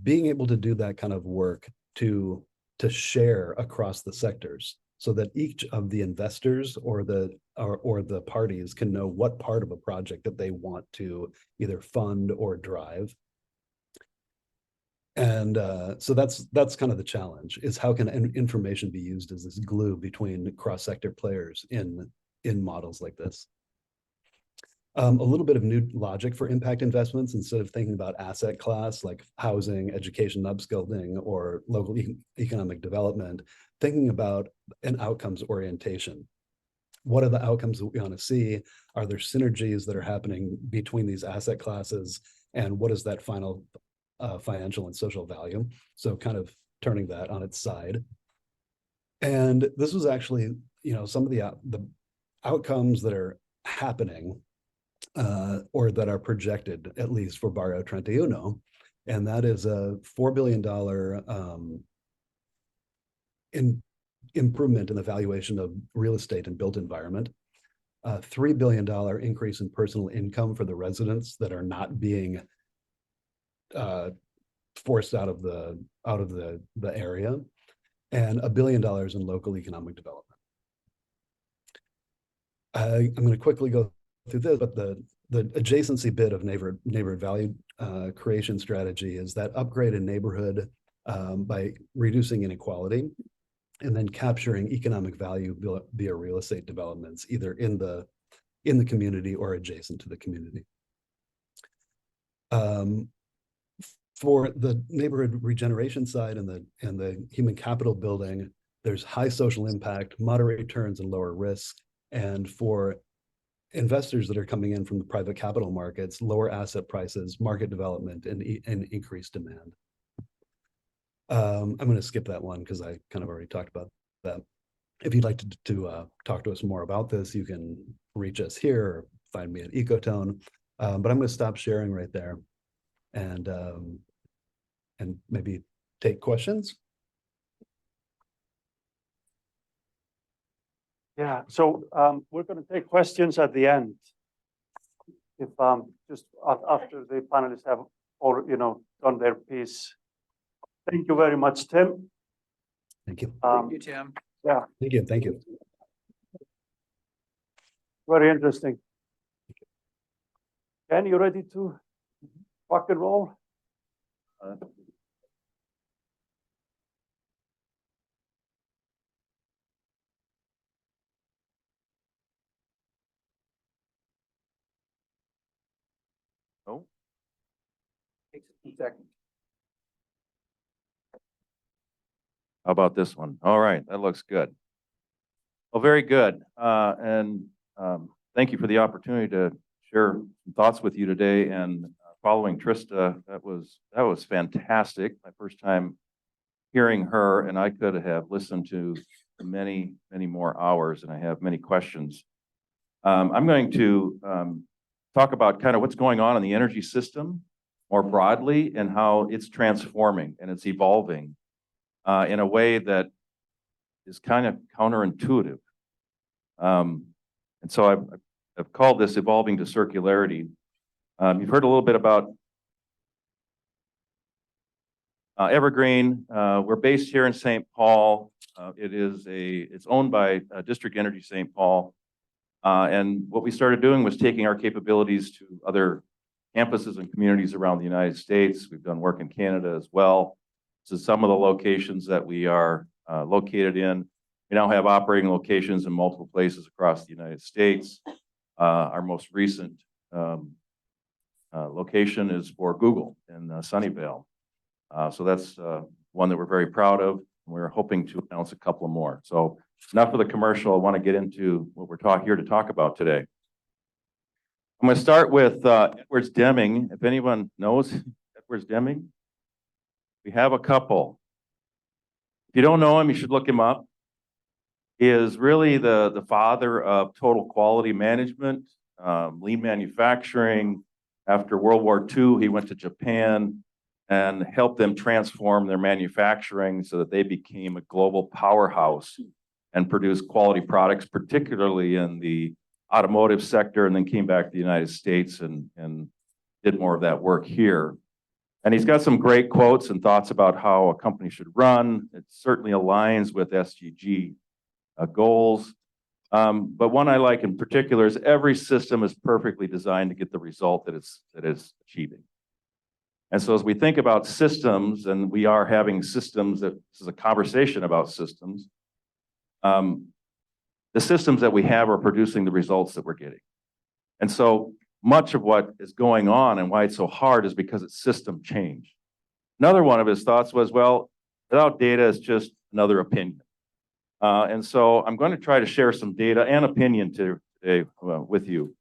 being able to do that kind of work to share across the sectors so that each of the investors or the parties can know what part of a project that they want to either fund or drive. And so that's kind of the challenge, is how can information be used as this glue between cross-sector players in models like this. A little bit of new logic for impact investments. Instead of thinking about asset class like housing, education, upskilling, or local economic development, thinking about an outcomes orientation. What are the outcomes that we want to see? Are there synergies that are happening between these asset classes? And what is that final financial and social value? So kind of turning that on its side. And this was actually, some of the outcomes that are happening or that are projected, at least for Barrio 31, and that is a $4 billion improvement in the valuation of real estate and built environment, a $3 billion increase in personal income for the residents that are not being forced out of the area, and $1 billion in local economic development. I'm going to quickly go through this, but the adjacency bit of neighborhood value creation strategy is that upgrade in neighborhood by reducing inequality and then capturing economic value via real estate developments, either in the community or adjacent to the community. For the neighborhood regeneration side and the human capital building, there's high social impact, moderate returns, and lower risk. And for investors that are coming in from the private capital markets, lower asset prices, market development, and increased demand. I'm going to skip that one because I kind of already talked about that. if you'd like to talk to us more about this, you can reach us here or find me at Ecotone. But I'm going to stop sharing right there and maybe take questions. Yeah, so we're going to take questions at the end. If just after the panelists have all, done their piece. Thank you very much, Tim. Thank you. Thank you, Tim. Yeah, Thank you. Thank you. very interesting. Ken, you ready to rock and roll? Oh, Takes a few seconds. how about this one? All right, that looks good. Well, very good. Thank you for the opportunity to share some thoughts with you today. And following Trista, that was fantastic. My first time hearing her, and I could have listened to many, many more hours, and I have many questions. I'm going to talk about kind of what's going on in the energy system more broadly and how it's transforming and it's evolving in a way that is kind of counterintuitive. And so I've called this evolving to circularity. You've heard a little bit about Evergreen. We're based here in St. Paul. It's owned by District Energy St. Paul. And what we started doing was taking our capabilities to other campuses and communities around the United States. We've done work in Canada as well. So some of the locations that we are located in, we now have operating locations in multiple places across the United States. Our most recent location is for Google in Sunnyvale. So that's one that we're very proud of. We're hoping to announce a couple more. So enough of the commercial. I want to get into what we're here to talk about today. I'm going to start with Edwards Deming. If anyone knows Edwards Deming, we have a couple. If you don't know him, you should look him up. He is really the father of total quality management, lean manufacturing. After World War II, he went to Japan and helped them transform their manufacturing so that they became a global powerhouse and produced quality products, particularly in the automotive sector, and then came back to the United States and did more of that work here. And he's got some great quotes and thoughts about how a company should run. It certainly aligns with SDG goals. But one I like in particular is every system is perfectly designed to get the result that it's achieving. And so as we think about systems, and we are having systems, this is a conversation about systems, the systems that we have are producing the results that we're getting. And so much of what is going on and why it's so hard is because it's system change. Another one of his thoughts was, well, without data, it's just another opinion. And so I'm going to try to share some data and opinion today with you.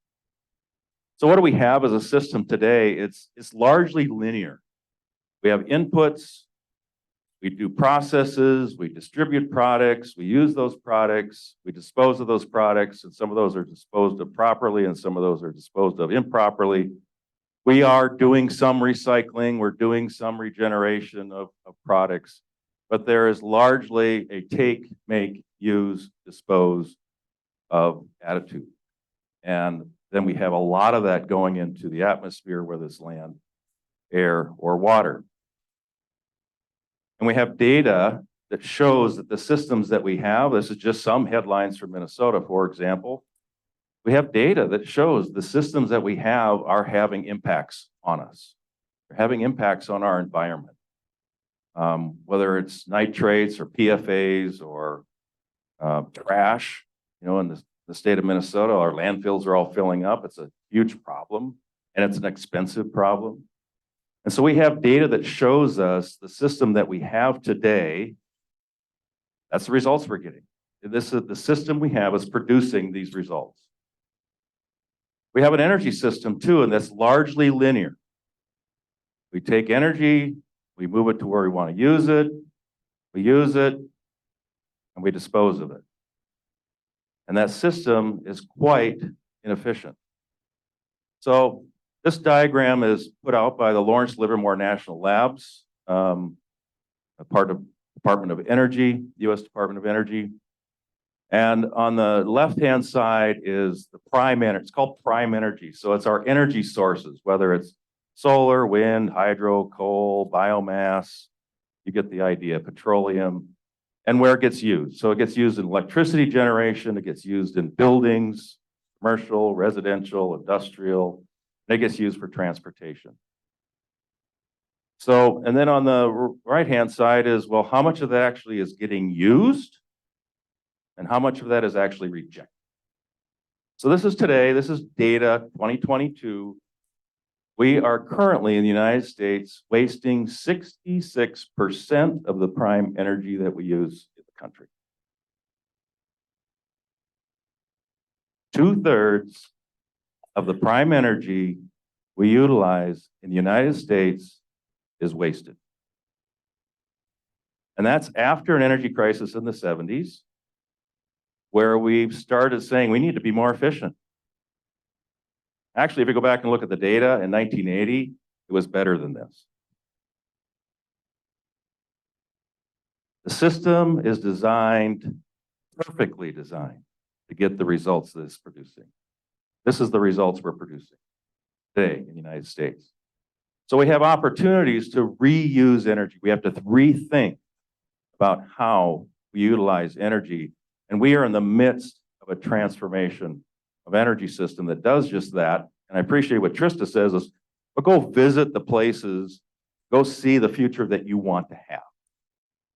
So what do we have as a system today? It's largely linear. We have inputs, we do processes, we distribute products, we use those products, we dispose of those products, and some of those are disposed of properly and some of those are disposed of improperly. We are doing some recycling, we're doing some regeneration of products, but there is largely a take, make, use, dispose of attitude. And then we have a lot of that going into the atmosphere, whether it's land, air, or water. And we have data that shows that the systems that we have, this is just some headlines from Minnesota, for example. We have data that shows the systems that we have are having impacts on us. They're having impacts on our environment. Whether it's nitrates or PFAs or trash, in the state of Minnesota, our landfills are all filling up. It's a huge problem, and it's an expensive problem. And so we have data that shows us the system that we have today. That's the results we're getting. This is the system we have is producing these results. We have an energy system too, and that's largely linear. We take energy, we move it to where we want to use it, we use it, and we dispose of it. And that system is quite inefficient. So this diagram is put out by the Lawrence Livermore National Labs, a part of Department of Energy, U.S. Department of Energy. And on the left-hand side is the prime energy. It's called prime energy. So it's our energy sources, whether it's solar, wind, hydro, coal, biomass, you get the idea, petroleum, and where it gets used. So it gets used in electricity generation, it gets used in buildings, commercial, residential, industrial, and it gets used for transportation. So, and then on the right-hand side is, well, how much of that actually is getting used and how much of that is actually rejected? So this is today, this is data 2022. We are currently in the United States wasting 66% of the prime energy that we use in the country. 2/3 of the prime energy we utilize in the United States is wasted. And that's after an energy crisis in the 70s, where we've started saying we need to be more efficient. Actually, if you go back and look at the data in 1980, it was better than this. The system is designed, perfectly designed, to get the results that it's producing. This is the results we're producing today in the United States. So we have opportunities to reuse energy. We have to rethink about how we utilize energy. And we are in the midst of a transformation of energy system that does just that. And I appreciate what Trista says is, but go visit the places, go see the future that you want to have.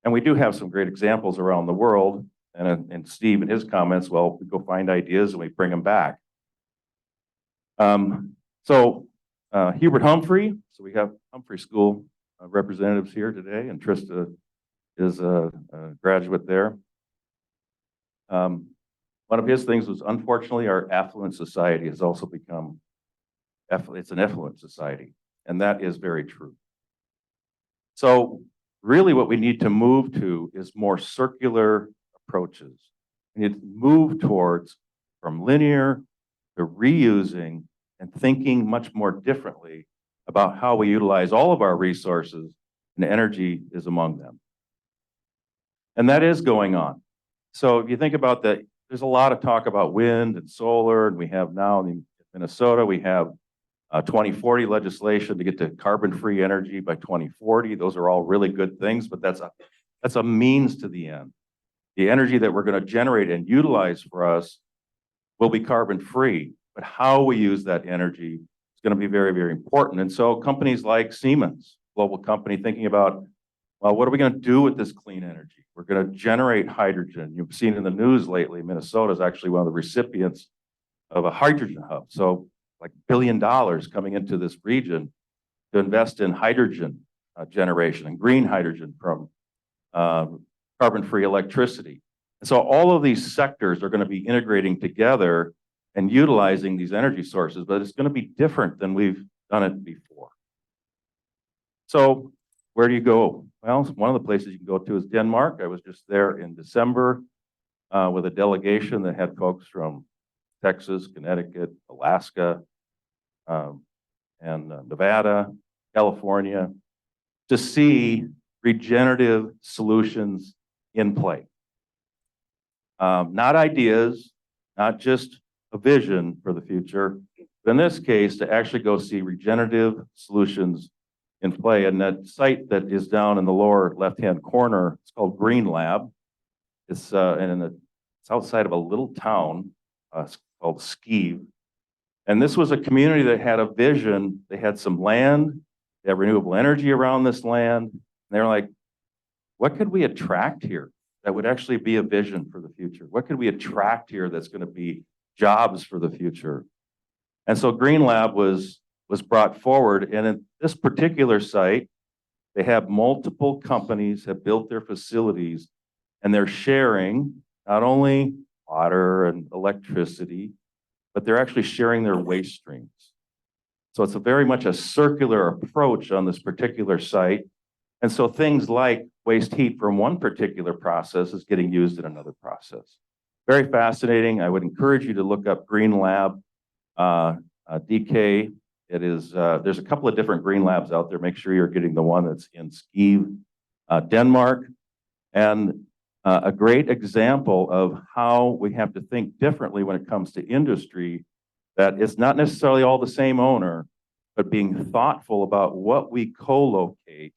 And we do have some great examples around the world. And Steve in his comments, well, we go find ideas and we bring them back. Hubert Humphrey, so we have Humphrey School representatives here today, and Trista is a graduate there. One of his things was, unfortunately, our affluent society has also become, it's an effluent society, and that is very true. So really what we need to move to is more circular approaches. We need to move towards from linear to reusing and thinking much more differently about how we utilize all of our resources, and energy is among them. And that is going on. So if you think about that, there's a lot of talk about wind and solar, and we have now in Minnesota, we have 2040 legislation to get to carbon-free energy by 2040. Those are all really good things, but that's a means to the end. The energy that we're going to generate and utilize for us will be carbon-free, but how we use that energy is going to be very, very important. And so companies like Siemens, global company, thinking about, well, what are we going to do with this clean energy? We're going to generate hydrogen. You've seen in the news lately, Minnesota is actually one of the recipients of a hydrogen hub. So like $1 billion coming into this region to invest in hydrogen generation and green hydrogen from carbon-free electricity. And so all of these sectors are going to be integrating together and utilizing these energy sources, but it's going to be different than we've done it before. So where do you go? Well, one of the places you can go to is Denmark. I was just there in December with a delegation that had folks from Texas, Connecticut, Alaska, and Nevada, California, to see regenerative solutions in play. Not ideas, not just a vision for the future, but in this case, to actually go see regenerative solutions in play. And that site that is down in the lower left-hand corner, it's called Green Lab. It's outside of a little town called Skeeve. And this was a community that had a vision. They had some land, they have renewable energy around this land. And they're like, what could we attract here that would actually be a vision for the future? What could we attract here that's going to be jobs for the future? And so Green Lab was brought forward. And at this particular site, they have multiple companies have built their facilities, and they're sharing not only water and electricity, but they're actually sharing their waste streams. So it's very much a circular approach on this particular site. And so things like waste heat from one particular process is getting used in another process. Very fascinating. I would encourage you to look up Green Lab DK. It is, there's a couple of different green labs out there. Make sure you're getting the one that's in Skive, Denmark. And a great example of how we have to think differently when it comes to industry, that it's not necessarily all the same owner, but being thoughtful about what we co-locate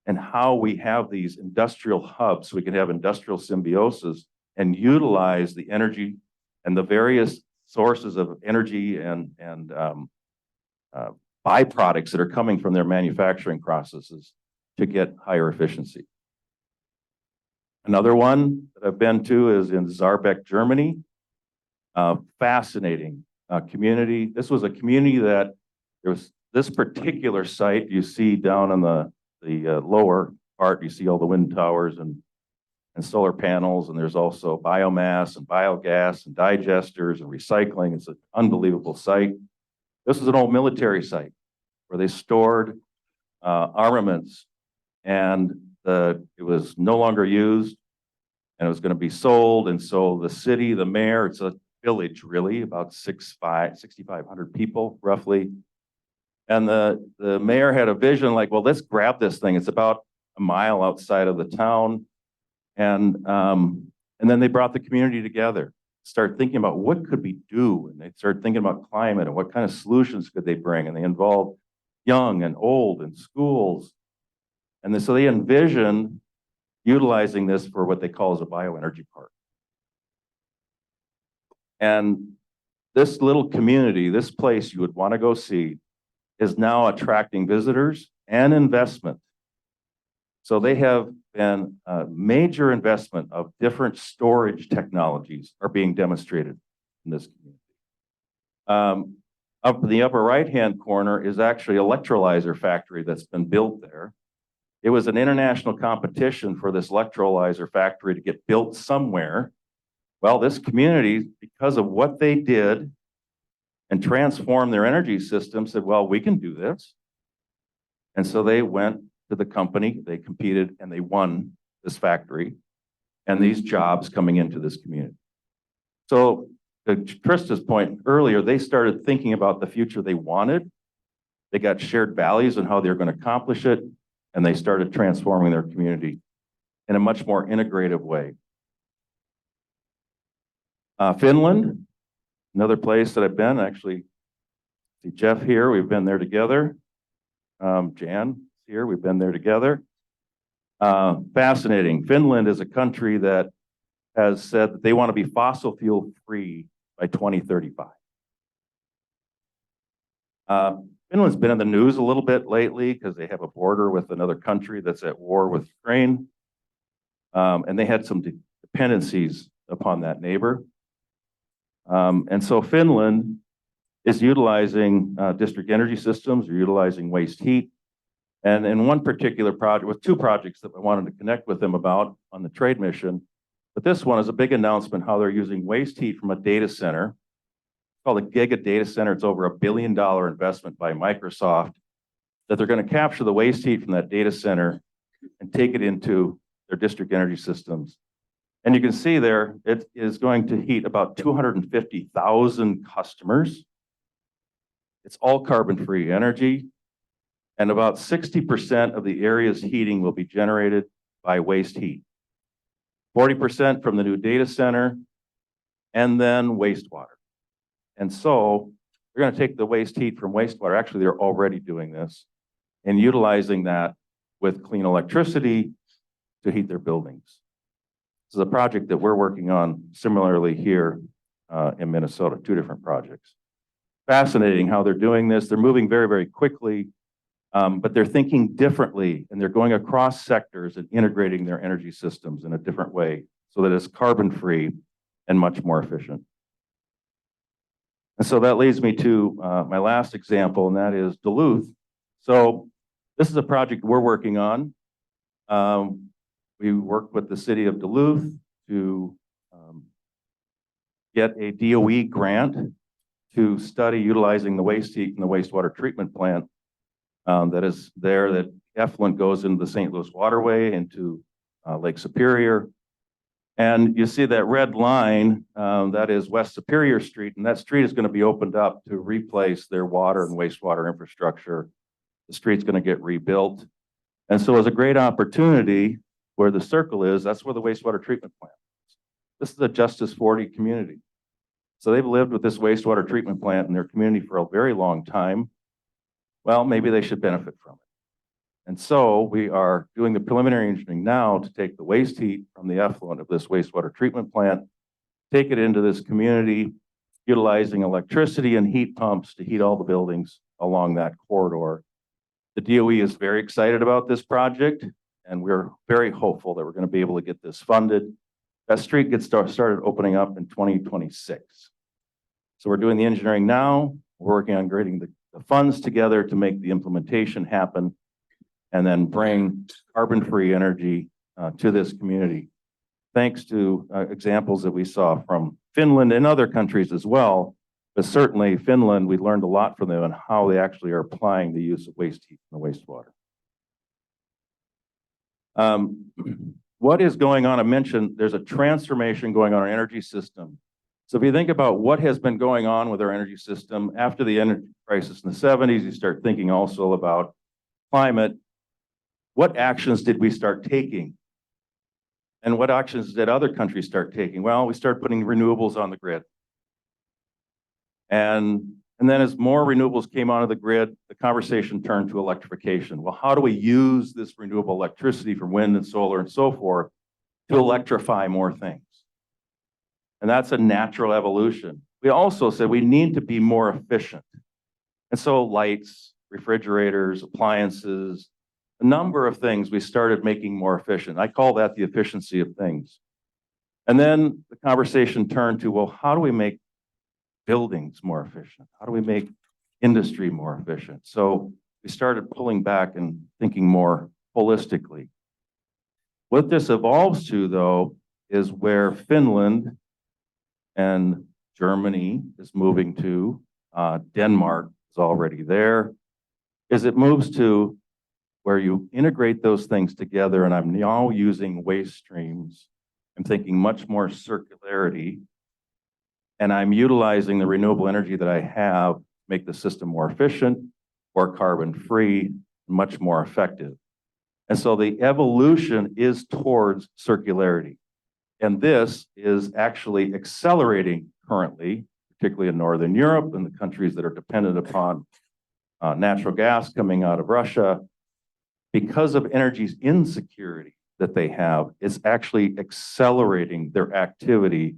and how we have these industrial hubs. So we can have industrial symbiosis and utilize the energy and the various sources of energy and byproducts that are coming from their manufacturing processes to get higher efficiency. Another one that I've been to is in Saarbeck, Germany. Fascinating community. This was a community that there was this particular site you see down on the lower part. You see all the wind towers and solar panels, and there's also biomass and biogas and digesters and recycling. It's an unbelievable site. This is an old military site where they stored armaments, and it was no longer used, and it was going to be sold. And so the city, the mayor, it's a village really, about 6,500 people roughly. And the mayor had a vision like, well, let's grab this thing. It's about a mile outside of the town. And then they brought the community together, start thinking about what could we do, and they started thinking about climate and what kind of solutions could they bring, and they involved young and old and schools, and then, so they envisioned utilizing this for what they call as a bioenergy park. And this little community, this place you would want to go see, is now attracting visitors and investment. So they have been a major investment of different storage technologies are being demonstrated in this community. Up in the upper right-hand corner is actually an electrolyzer factory that's been built there. It was an international competition for this electrolyzer factory to get built somewhere. Well, this community, because of what they did and transformed their energy system, said, well, we can do this. And so they went to the company, they competed, and they won this factory and these jobs coming into this community. So to Trista's point earlier, they started thinking about the future they wanted. They got shared values and how they're going to accomplish it, and they started transforming their community in a much more integrative way. Finland, another place that I've been. Actually, see Jeff here, we've been there together. Jan here, we've been there together. Fascinating. Finland is a country that has said that they want to be fossil fuel free by 2035. Finland's been in the news a little bit lately because they have a border with another country that's at war with Ukraine. And they had some dependencies upon that neighbor. And so Finland is utilizing district energy systems, or utilizing waste heat. And in one particular project, with two projects that I wanted to connect with them about on the trade mission, but this one is a big announcement how they're using waste heat from a data center. It's called a giga data center. It's over $1 billion investment by Microsoft, that they're going to capture the waste heat from that data center and take it into their district energy systems. And you can see there, it is going to heat about 250,000 customers. It's all carbon-free energy. And about 60% of the area's heating will be generated by waste heat. 40% from the new data center, and then wastewater. And so they're going to take the waste heat from wastewater. Actually, they're already doing this and utilizing that with clean electricity to heat their buildings. This is a project that we're working on similarly here in Minnesota, two different projects. Fascinating how they're doing this. They're moving very, very quickly. But they're thinking differently, and they're going across sectors and integrating their energy systems in a different way so that it's carbon-free and much more efficient. And so that leads me to my last example, and that is Duluth. So this is a project we're working on. We worked with the city of Duluth to get a DOE grant to study utilizing the waste heat in the wastewater treatment plant that is there, that effluent goes into the St. Louis waterway, into Lake Superior. And you see that red line, that is West Superior Street, and that street is going to be opened up to replace their water and wastewater infrastructure. The street's going to get rebuilt. And so it's a great opportunity where the circle is, that's where the wastewater treatment plant is. This is a Justice 40 community. So they've lived with this wastewater treatment plant in their community for a very long time. Well, maybe they should benefit from it. And so we are doing the preliminary engineering now to take the waste heat from the effluent of this wastewater treatment plant, take it into this community, utilizing electricity and heat pumps to heat all the buildings along that corridor. The DOE is very excited about this project, and we're very hopeful that we're going to be able to get this funded. That street gets started opening up in 2026. So we're doing the engineering now. We're working on getting the funds together to make the implementation happen and then bring carbon-free energy to this community. Thanks to examples that we saw from Finland and other countries as well, but certainly Finland, we learned a lot from them on how they actually are applying the use of waste heat in the wastewater. What is going on? I mentioned there's a transformation going on in our energy system. So if you think about what has been going on with our energy system after the energy crisis in the 70s, you start thinking also about climate. What actions did we start taking? And what actions did other countries start taking? Well, we started putting renewables on the grid. And then as more renewables came onto the grid, the conversation turned to electrification. Well, how do we use this renewable electricity from wind and solar and so forth to electrify more things? And that's a natural evolution. We also said we need to be more efficient. And so lights, refrigerators, appliances, a number of things we started making more efficient. I call that the efficiency of things. And then the conversation turned to, well, how do we make buildings more efficient? How do we make industry more efficient? So we started pulling back and thinking more holistically. What this evolves to, though, is where Finland and Germany is moving to, Denmark is already there, is it moves to where you integrate those things together, and I'm now using waste streams. I'm thinking much more circularity, and I'm utilizing the renewable energy that I have to make the system more efficient, more carbon-free, much more effective. And so the evolution is towards circularity. And this is actually accelerating currently, particularly in Northern Europe and the countries that are dependent upon natural gas coming out of Russia. Because of energy's insecurity that they have, it's actually accelerating their activity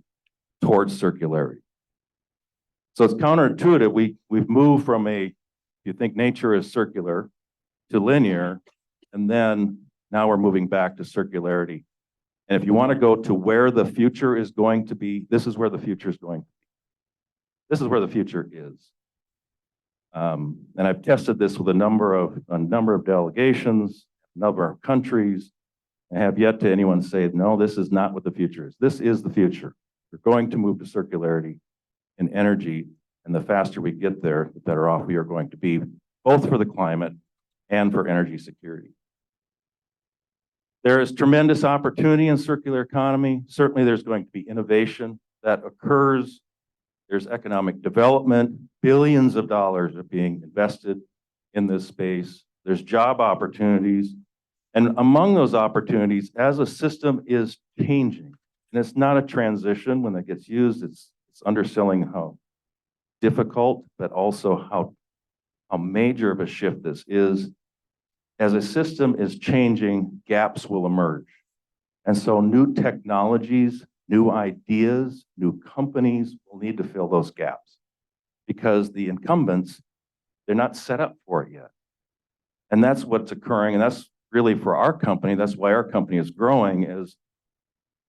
towards circularity. So it's counterintuitive. We've moved from you think nature is circular to linear, and then now we're moving back to circularity. And if you want to go to where the future is going to be, this is where the future is going to be. This is where the future is. And I've tested this with a number of delegations, a number of countries. I have yet to anyone say, no, this is not what the future is. This is the future. We're going to move to circularity in energy, and the faster we get there, the better off we are going to be, both for the climate and for energy security. There is tremendous opportunity in circular economy. Certainly there's going to be innovation that occurs. There's economic development. Billions of dollars are being invested in this space. There's job opportunities. And among those opportunities, as a system is changing, and it's not a transition when it gets used, it's underselling how difficult, but also how major of a shift this is. As a system is changing, gaps will emerge. And so new technologies, new ideas, new companies will need to fill those gaps because the incumbents, they're not set up for it yet. And that's what's occurring. And that's really for our company. That's why our company is growing, is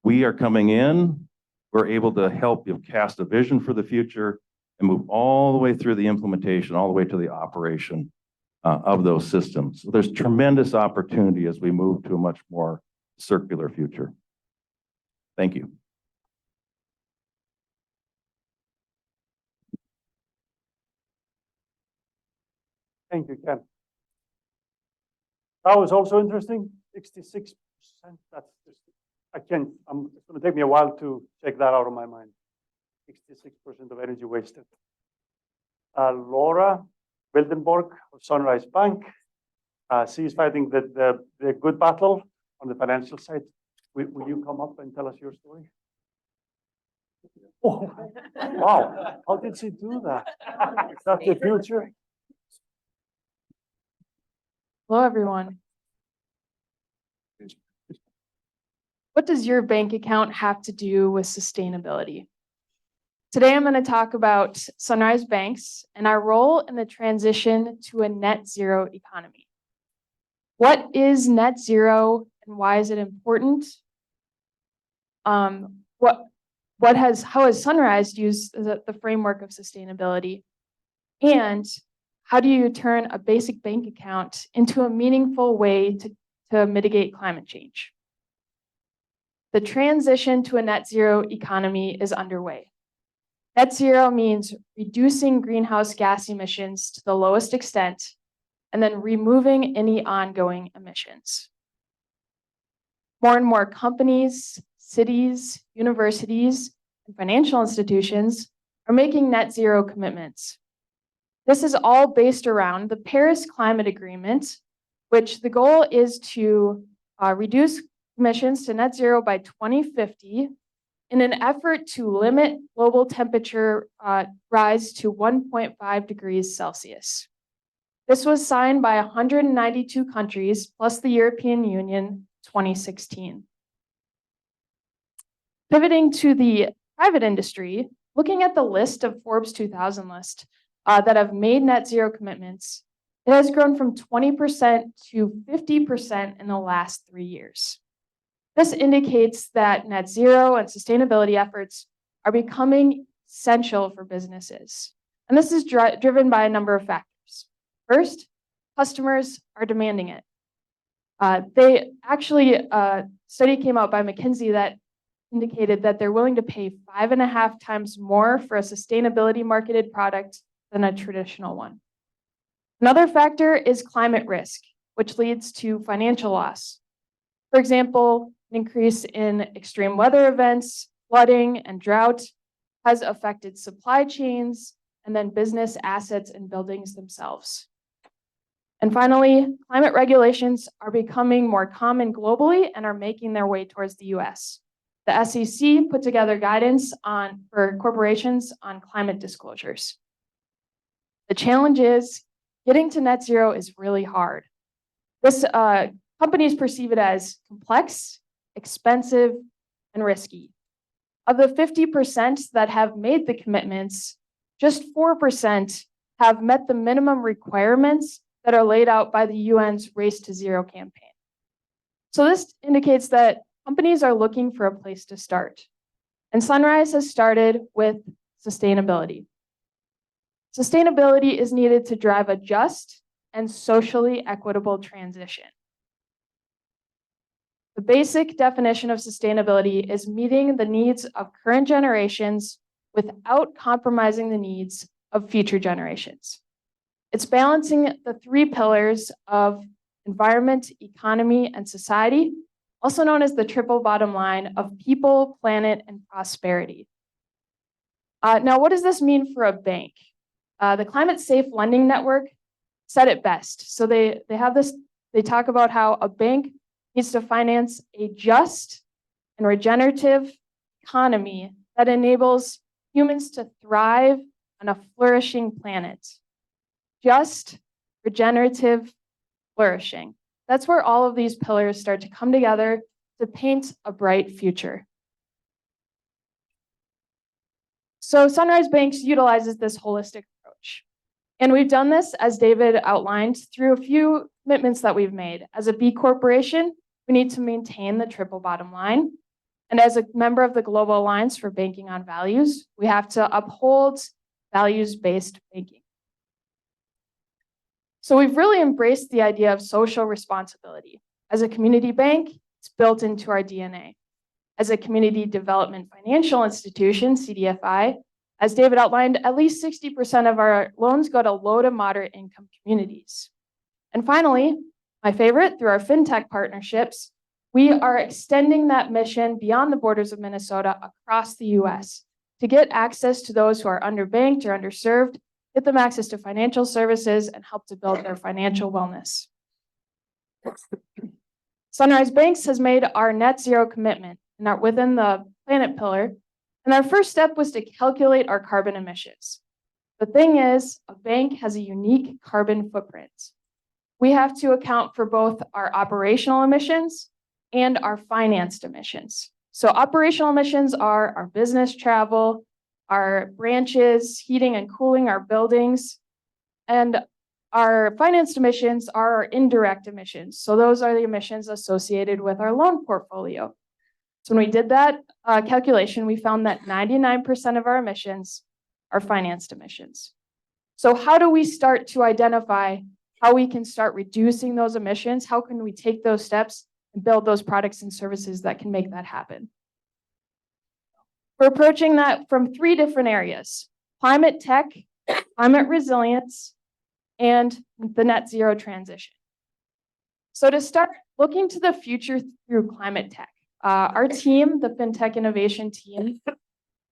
we are coming in, we're able to help you cast a vision for the future and move all the way through the implementation, all the way to the operation of those systems. So there's tremendous opportunity as we move to a much more circular future. Thank you. Thank you, Ken. That was also interesting. 66%. That's just I can't, it's gonna take me a while to take that out of my mind. 66% of energy wasted. Laura Wildenborg of Sunrise Bank. She's fighting the good battle on the financial side. Will you come up and tell us your story? Oh, wow, how did she do that? Is that the future? Hello, everyone. What does your bank account have to do with sustainability? Today, I'm going to talk about Sunrise Banks and our role in the transition to a net zero economy. What is net zero and why is it important? How has Sunrise used the framework of sustainability? And how do you turn a basic bank account into a meaningful way to mitigate climate change? The transition to a net zero economy is underway. Net zero means reducing greenhouse gas emissions to the lowest extent and then removing any ongoing emissions. More and more companies, cities, universities, and financial institutions are making net zero commitments. This is all based around the Paris Climate Agreement, which the goal is to reduce emissions to net zero by 2050 in an effort to limit global temperature rise to 1.5 degrees Celsius. This was signed by 192 countries plus the European Union 2016. Pivoting to the private industry, looking at the list of Forbes 2000 list that have made net zero commitments, it has grown from 20% to 50% in the last 3 years. This indicates that net zero and sustainability efforts are becoming essential for businesses. And this is driven by a number of factors. First, customers are demanding it. A study came out by McKinsey that indicated that they're willing to pay 5.5 times more for a sustainability marketed product than a traditional one. Another factor is climate risk, which leads to financial loss. For example, an increase in extreme weather events, flooding, and drought has affected supply chains and then business assets and buildings themselves. And finally, climate regulations are becoming more common globally and are making their way towards the US. The SEC put together guidance for corporations on climate disclosures. The challenge is getting to net zero is really hard. Companies perceive it as complex, expensive, and risky. Of the 50% that have made the commitments, just 4% have met the minimum requirements that are laid out by the UN's Race to Zero campaign. So this indicates that companies are looking for a place to start. And Sunrise has started with sustainability. Sustainability is needed to drive a just and socially equitable transition. The basic definition of sustainability is meeting the needs of current generations without compromising the needs of future generations. It's balancing the 3 pillars of environment, economy, and society, also known as the triple bottom line of people, planet, and prosperity. Now, what does this mean for a bank? The Climate Safe Lending Network said it best. So they talk about how a bank needs to finance a just and regenerative economy that enables humans to thrive on a flourishing planet. Just, regenerative, flourishing. That's where all of these pillars start to come together to paint a bright future. So Sunrise Banks utilizes this holistic approach. And we've done this, as David outlined, through a few commitments that we've made. As a B Corporation, we need to maintain the triple bottom line. And as a member of the Global Alliance for Banking on Values, we have to uphold values-based banking. So we've really embraced the idea of social responsibility. As a community bank, it's built into our DNA. As a community development financial institution, CDFI, as David outlined, at least 60% of our loans go to low to moderate income communities. And finally, my favorite, through our fintech partnerships, We are extending that mission beyond the borders of Minnesota across the US to get access to those who are underbanked or underserved, get them access to financial services, and help to build their financial wellness. Sunrise Banks has made our net zero commitment within the planet pillar, and our first step was to calculate our carbon emissions. The thing is, a bank has a unique carbon footprint. We have to account for both our operational emissions and our financed emissions. So operational emissions are our business travel, our branches, heating and cooling our buildings, and our financed emissions are our indirect emissions. So those are the emissions associated with our loan portfolio. So when we did that calculation, we found that 99% of our emissions are financed emissions. So how do we start to identify how we can start reducing those emissions? How can we take those steps and build those products and services that can make that happen? We're approaching that from 3 different areas: climate tech, climate resilience, and the net zero transition. So to start looking to the future through climate tech, our team, the FinTech Innovation team,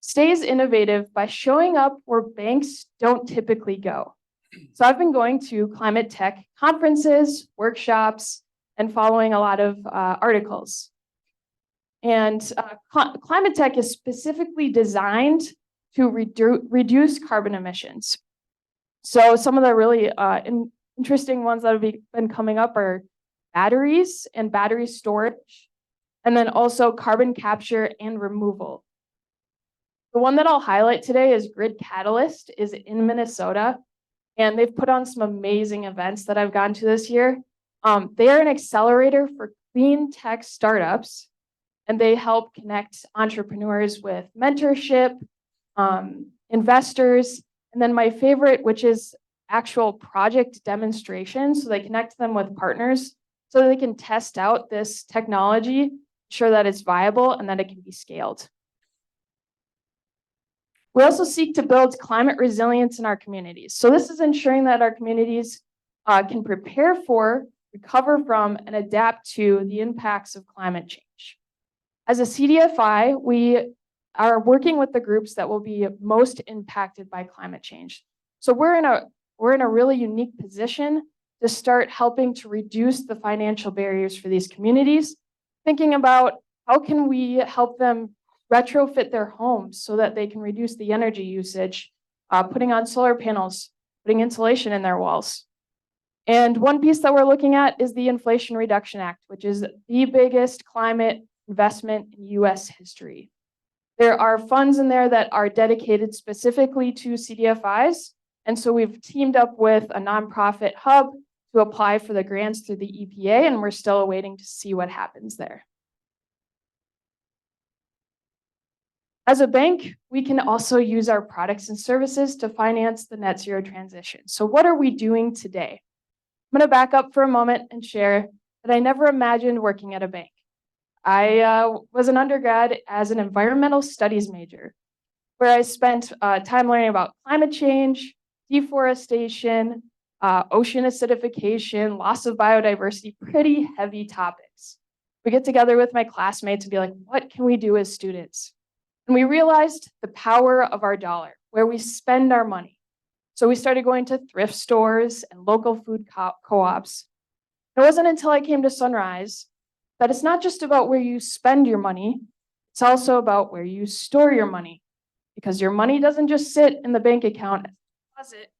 stays innovative by showing up where banks don't typically go. So I've been going to climate tech conferences, workshops, and following a lot of articles. And climate tech is specifically designed to reduce carbon emissions. So some of the really interesting ones that have been coming up are batteries and battery storage, and then also carbon capture and removal. The one that I'll highlight today is Grid Catalyst, is in Minnesota, and they've put on some amazing events that I've gone to this year. They are an accelerator for clean tech startups, and they help connect entrepreneurs with mentorship, investors, and then my favorite, which is actual project demonstrations. So they connect them with partners so they can test out this technology, ensure that it's viable and that it can be scaled. We also seek to build climate resilience in our communities. So this is ensuring that our communities can prepare for, recover from, and adapt to the impacts of climate change. As a CDFI, we are working with the groups that will be most impacted by climate change. So we're in a really unique position to start helping to reduce the financial barriers for these communities, thinking about how can we help them retrofit their homes so that they can reduce the energy usage, putting on solar panels, putting insulation in their walls. And one piece that we're looking at is the Inflation Reduction Act, which is the biggest climate investment in US history. There are funds in there that are dedicated specifically to CDFIs. And so we've teamed up with a nonprofit hub to apply for the grants through the EPA, and we're still waiting to see what happens there. As a bank, we can also use our products and services to finance the net zero transition. So what are we doing today? I'm going to back up for a moment and share that I never imagined working at a bank. I was an undergrad as an environmental studies major, where I spent time learning about climate change, deforestation, ocean acidification, loss of biodiversity, pretty heavy topics. We get together with my classmates and be like, what can we do as students? And we realized the power of our dollar, where we spend our money. So we started going to thrift stores and local food co-ops. It wasn't until I came to Sunrise that it's not just about where you spend your money, it's also about where you store your money, because your money doesn't just sit in the bank account as a deposit.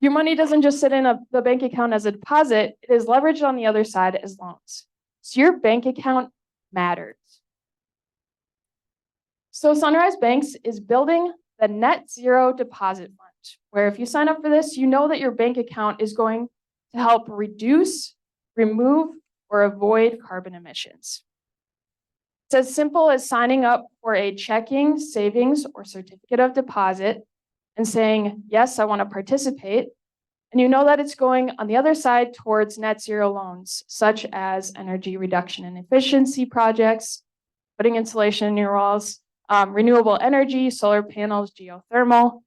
Your money doesn't just sit in the bank account as a deposit, it is leveraged on the other side as loans. So your bank account matters. So Sunrise Banks is building the Net Zero Deposit Fund, where if you sign up for this, you know that your bank account is going to help reduce, remove, or avoid carbon emissions. It's as simple as signing up for a checking, savings, or certificate of deposit and saying, yes, I want to participate. And you know that it's going on the other side towards net zero loans, such as energy reduction and efficiency projects, putting insulation in your walls, renewable energy, solar panels, geothermal,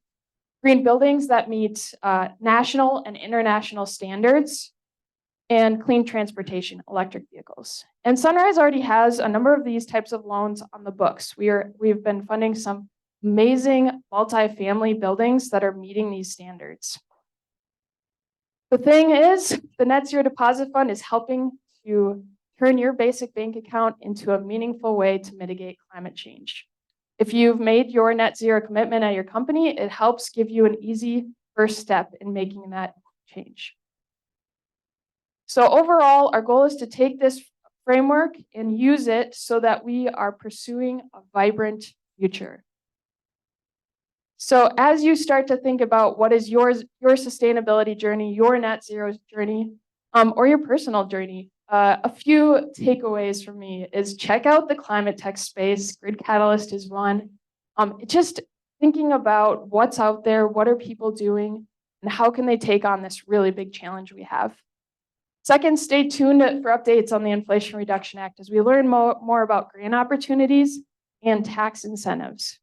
green buildings that meet national and international standards, and clean transportation, electric vehicles. And Sunrise already has a number of these types of loans on the books. We've been funding some amazing multifamily buildings that are meeting these standards. The thing is, the Net Zero Deposit Fund is helping to turn your basic bank account into a meaningful way to mitigate climate change. If you've made your net zero commitment at your company, it helps give you an easy first step in making that change. So overall, our goal is to take this framework and use it so that we are pursuing a vibrant future. So as you start to think about what is your sustainability journey, your net zero journey, or your personal journey, a few takeaways from me is check out the climate tech space. Grid Catalyst is one. Just thinking about what's out there, what are people doing, and how can they take on this really big challenge we have. Second, stay tuned for updates on the Inflation Reduction Act as we learn more about grant opportunities and tax incentives.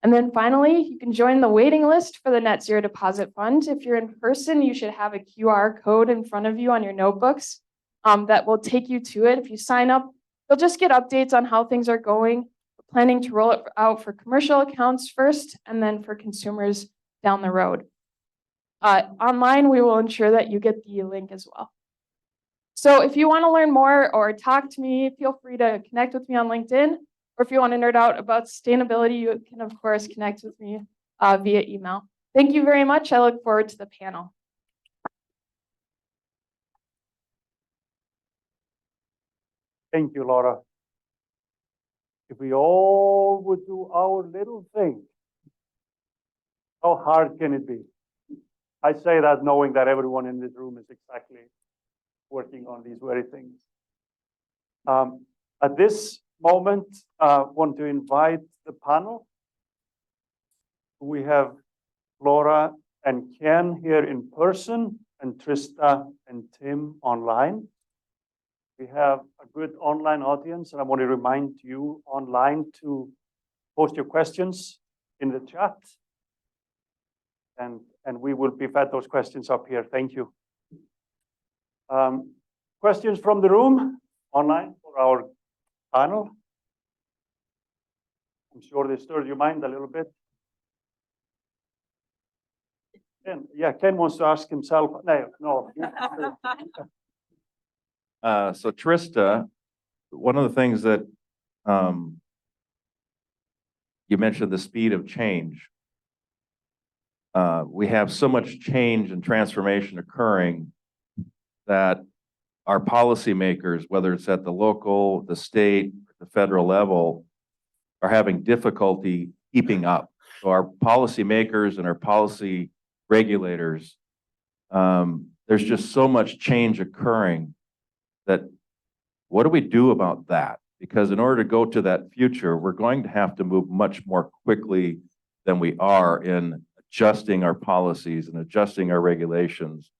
And then finally, you can join the waiting list for the Net Zero Deposit Fund. If you're in person, you should have a QR code in front of you on your notebooks that will take you to it. If you sign up, you'll just get updates on how things are going. We're planning to roll it out for commercial accounts first, and then for consumers down the road. Online, we will ensure that you get the link as well. So if you want to learn more or talk to me, feel free to connect with me on LinkedIn. Or if you want to nerd out about sustainability, you can, of course, connect with me via email. Thank you very much. I look forward to the panel. Thank you, Laura. If we all would do our little thing, how hard can it be? I say that knowing that everyone in this room is exactly working on these very things. At this moment, I want to invite the panel. We have Laura and Ken here in person, and Trista and Tim online. We have a good online audience, and I want to remind you online to post your questions in the chat, and we will be fed those questions up here. Thank you. Questions from the room online for our panel? I'm sure they stirred your mind a little bit. Ken, yeah, Ken wants to ask himself. No. So Trista, one of the things that you mentioned, the speed of change. We have so much change and transformation occurring that our policymakers, whether it's at the local, the state, the federal level, are having difficulty keeping up. So our policymakers and our policy regulators, there's just so much change occurring that what do we do about that? Because in order to go to that future, we're going to have to move much more quickly than we are in adjusting our policies and adjusting our regulations.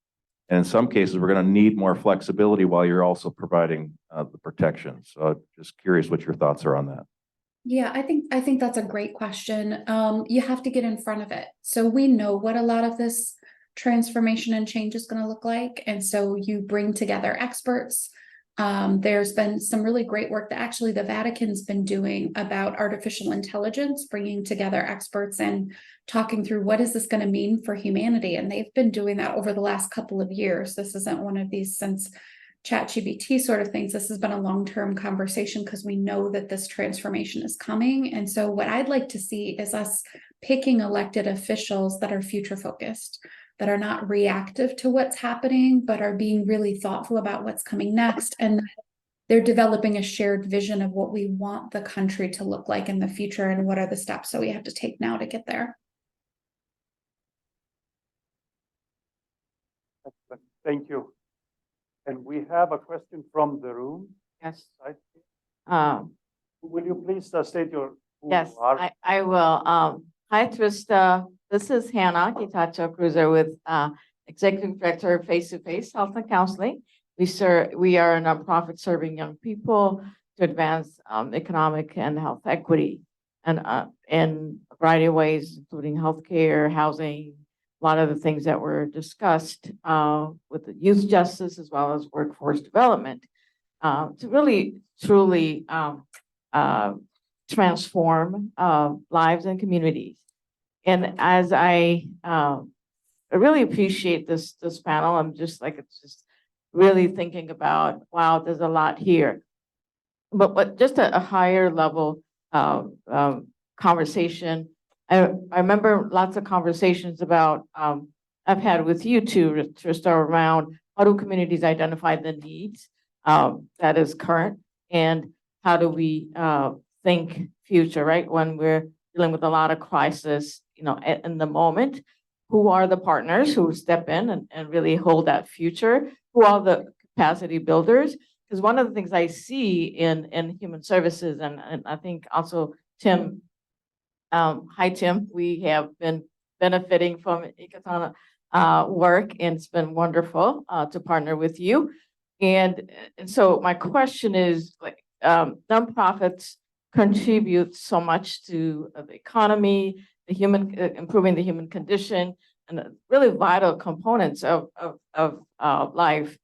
And in some cases, we're going to need more flexibility while you're also providing the protection. So just curious what your thoughts are on that. Yeah, I think that's a great question. You have to get in front of it. So we know what a lot of this transformation and change is going to look like. And so you bring together experts. There's been some really great work that actually the Vatican's been doing about artificial intelligence, bringing together experts and talking through what is this going to mean for humanity. And they've been doing that over the last couple of years. This isn't one of these since ChatGPT sort of things. This has been a long-term conversation because we know that this transformation is coming. And so what I'd like to see is us picking elected officials that are future focused, that are not reactive to what's happening, but are being really thoughtful about what's coming next. And they're developing a shared vision of what we want the country to look like in the future and what are the steps that we have to take now to get there. Thank you. And we have a question from the room. Yes. Will you please state who Yes, you are? I will. Hi, Trista. This is Hannah Gitacho Cruiser with Executive Director of Face to Face Health and Counseling. We are a nonprofit serving young people to advance economic and health equity and in a variety of ways, including healthcare, housing, a lot of the things that were discussed with the youth justice as well as workforce development to really truly transform lives and communities. And as I really appreciate this panel, I'm just like, it's just really thinking about, wow, there's a lot here. But just a higher level conversation. I remember lots of conversations about I've had with you too, Trista, around how do communities identify the needs that is current, and how do we think future, right? When we're dealing with a lot of crisis, you know, in the moment, who are the partners who step in and really hold that future? Who are the capacity builders? Because one of the things I see in human services, and I think also Tim, hi Tim, we have been benefiting from Ikatana work, and it's been wonderful to partner with you. And so my question is, like, nonprofits contribute so much to the economy, the human, improving the human condition, and really vital components of life.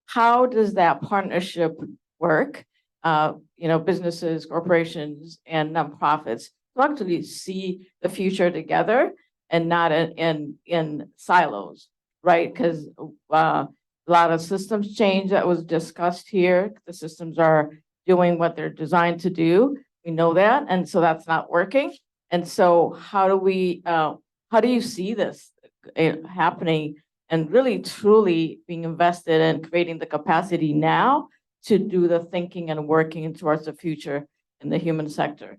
How does that partnership work? You know, businesses, corporations, and nonprofits to actually see the future together and not in silos, right? Because a lot of systems change that was discussed here. The systems are doing what they're designed to do. We know that, and so that's not working. And so, how do you see this happening and really truly being invested in creating the capacity now to do the thinking and working towards the future in the human sector?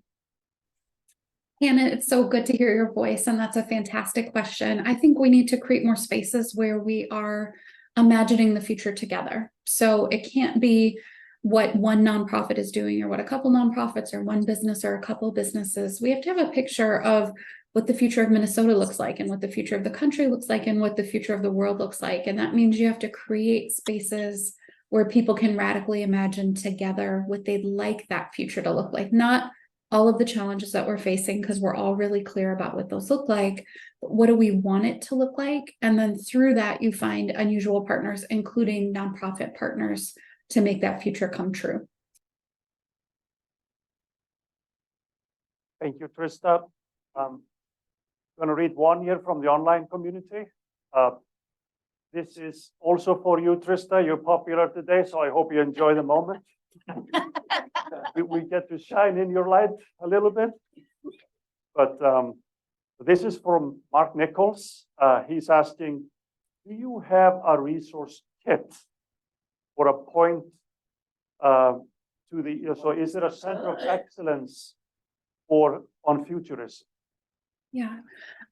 Hannah, it's so good to hear your voice, and that's a fantastic question. I think we need to create more spaces where we are imagining the future together. So it can't be what one nonprofit is doing or what a couple nonprofits or one business or a couple businesses. We have to have a picture of what the future of Minnesota looks like, and what the future of the country looks like, and what the future of the world looks like. And that means you have to create spaces where people can radically imagine together what they'd like that future to look like. Not all of the challenges that we're facing, because we're all really clear about what those look like, but what do we want it to look like? And then through that, you find unusual partners, including nonprofit partners, to make that future come true. Thank you, Trista. I'm going to read one here from the online community. This is also for you, Trista. You're popular today, so I hope you enjoy the moment. We get to shine in your light a little bit. But this is from Mark Nichols. He's asking, do you have a resource kit or a point to the, so is there a center of excellence on futurism? Yeah,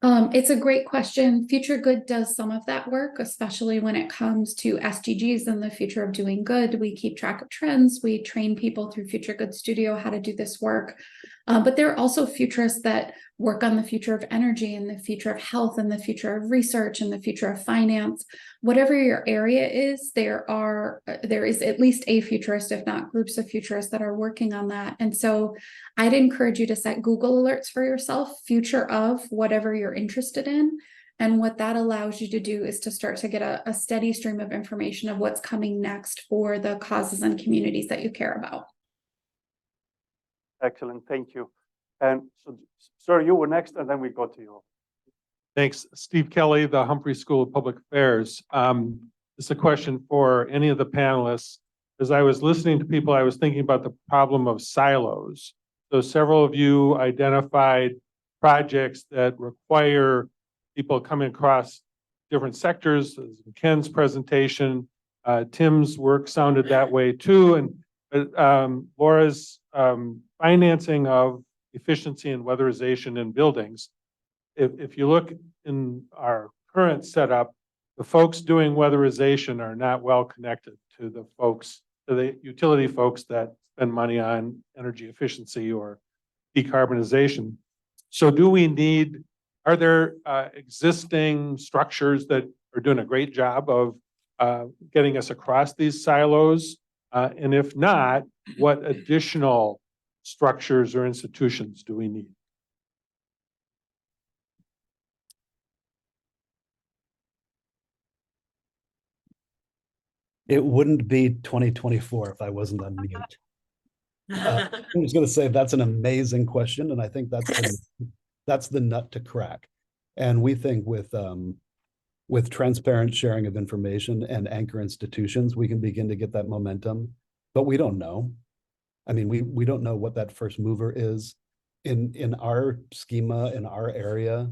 it's a great question. Future Good does some of that work, especially when it comes to SDGs and the future of doing good. We keep track of trends. We train people through Future Good Studio how to do this work. But there are also futurists that work on the future of energy and the future of health and the future of research and the future of finance. Whatever your area is, there is at least a futurist, if not groups of futurists, that are working on that. And so I'd encourage you to set Google alerts for yourself, future of whatever you're interested in. And what that allows you to do is to start to get a steady stream of information of what's coming next for the causes and communities that you care about. Excellent, thank you. And so, sir, you were next, and then we go to you. Thanks. Steve Kelly, the Humphrey School of Public Affairs. It's a question for any of the panelists. As I was listening to people, I was thinking about the problem of silos. So several of you identified projects that require people coming across different sectors. As in Ken's presentation, Tim's work sounded that way too. And Laura's financing of efficiency and weatherization in buildings. If you look in our current setup, the folks doing weatherization are not well connected to the folks, to the utility folks that spend money on energy efficiency or decarbonization. So are there existing structures that are doing a great job of getting us across these silos? And if not, what additional structures or institutions do we need? It wouldn't be 2024 if I wasn't on mute. I'm just going to say that's an amazing question, and I think that's the nut to crack. And we think with transparent sharing of information and anchor institutions, we can begin to get that momentum. But we don't know. I mean, we don't know what that first mover is in our schema, in our area.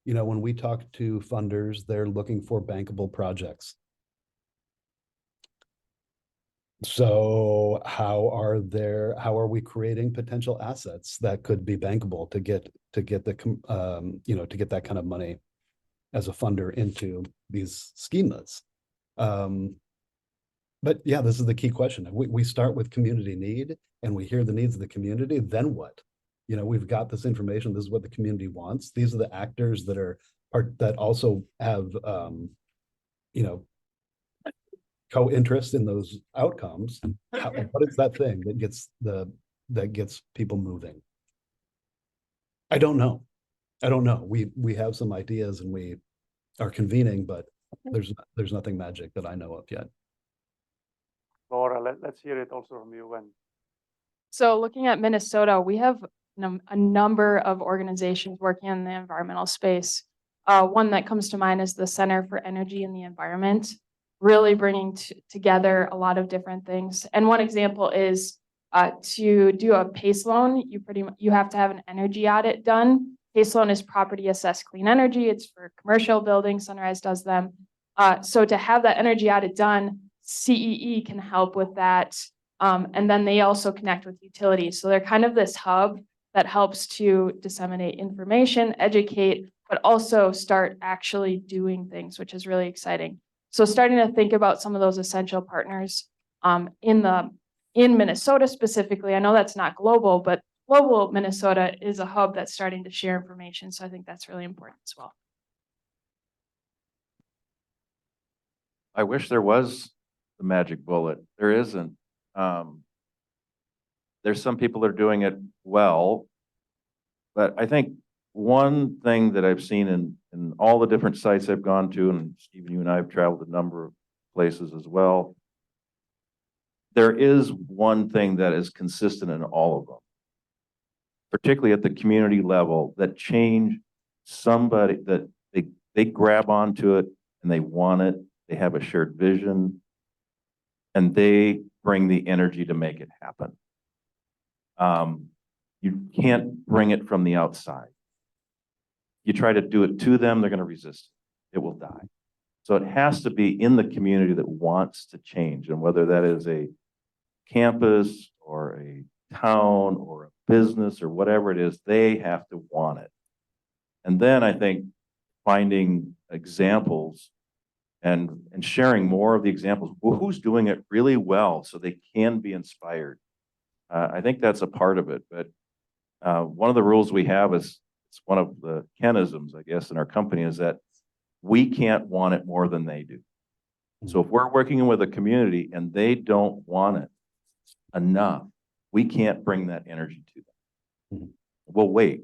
You know, when we talk to funders, they're looking for bankable projects. So how are we creating potential assets that could be bankable to get the to get that kind of money as a funder into these schemas? But yeah, this is the key question. We start with community need and we hear the needs of the community, then what? You know, we've got this information, this is what the community wants. These are the actors that also have you know, co-interest in those outcomes. What is that thing that gets people moving? I don't know. We have some ideas and we are convening, but there's nothing magic that I know of yet. Laura, let's hear it also from you. So looking at Minnesota, we have a number of organizations working in the environmental space. One that comes to mind is the Center for Energy and the Environment, really bringing together a lot of different things. And one example is to do a PACE loan, you have to have an energy audit done. PACE loan is property assessed clean energy. It's for commercial buildings. Sunrise does them. So to have that energy audit done, CEE can help with that. And then they also connect with utilities. So they're kind of this hub that helps to disseminate information, educate, but also start actually doing things, which is really exciting. So starting to think about some of those essential partners in Minnesota specifically. I know that's not global, but global Minnesota is a hub that's starting to share information. So I think that's really important as well. I wish there was the magic bullet. There isn't. There's some people that are doing it well, but I think one thing that I've seen in all the different sites I've gone to, and Stephen, you and I have traveled a number of places as well, there is one thing that is consistent in all of them, particularly at the community level, that change somebody, that they grab onto it and they want it, they have a shared vision, and they bring the energy to make it happen. You can't bring it from the outside. You try to do it to them, they're going to resist it. It will die. So it has to be in the community that wants to change. And whether that is a campus or a town or a business or whatever it is, they have to want it. And then I think finding examples and sharing more of the examples, well, who's doing it really well so they can be inspired. I think that's a part of it. But one of the rules we have is, it's one of the Kenisms, I guess, in our company, is that we can't want it more than they do. So if we're working with a community and they don't want it enough, we can't bring that energy to them. We'll wait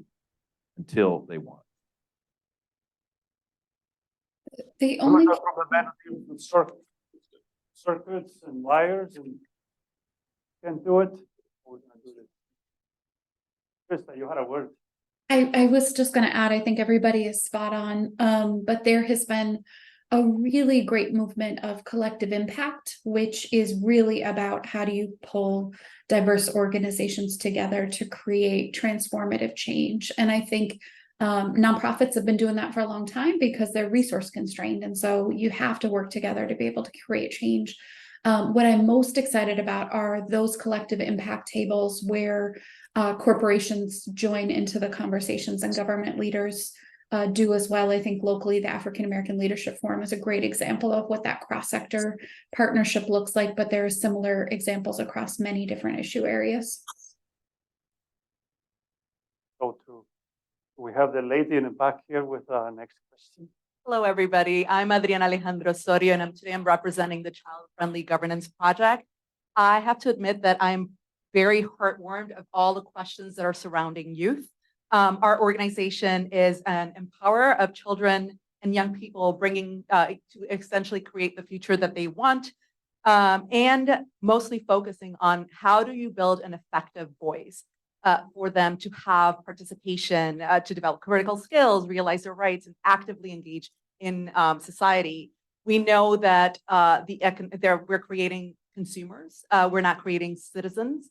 until they want it. The only circuits and wires and can't do it. We're gonna do this. Trista, you had a word. I was just going to add, I think everybody is spot on, but there has been a really great movement of collective impact, which is really about how do you pull diverse organizations together to create transformative change. And I think nonprofits have been doing that for a long time because they're resource constrained. And so you have to work together to be able to create change. What I'm most excited about are those collective impact tables where corporations join into the conversations and government leaders do as well. I think locally, the African American Leadership Forum is a great example of what that cross-sector partnership looks like, but there are similar examples across many different issue areas. So we have the lady in the back here with the next question. Hello, everybody. I'm Adriana Alejandro Sorio, and today I'm representing the Child Friendly Governance Project. I have to admit that I'm very heartwarmed of all the questions that are surrounding youth. Our organization is an empower of children and young people, bringing to essentially create the future that they want, and mostly focusing on how do you build an effective voice for them to have participation, to develop critical skills, realize their rights, and actively engage in society. We know that we're creating consumers, we're not creating citizens.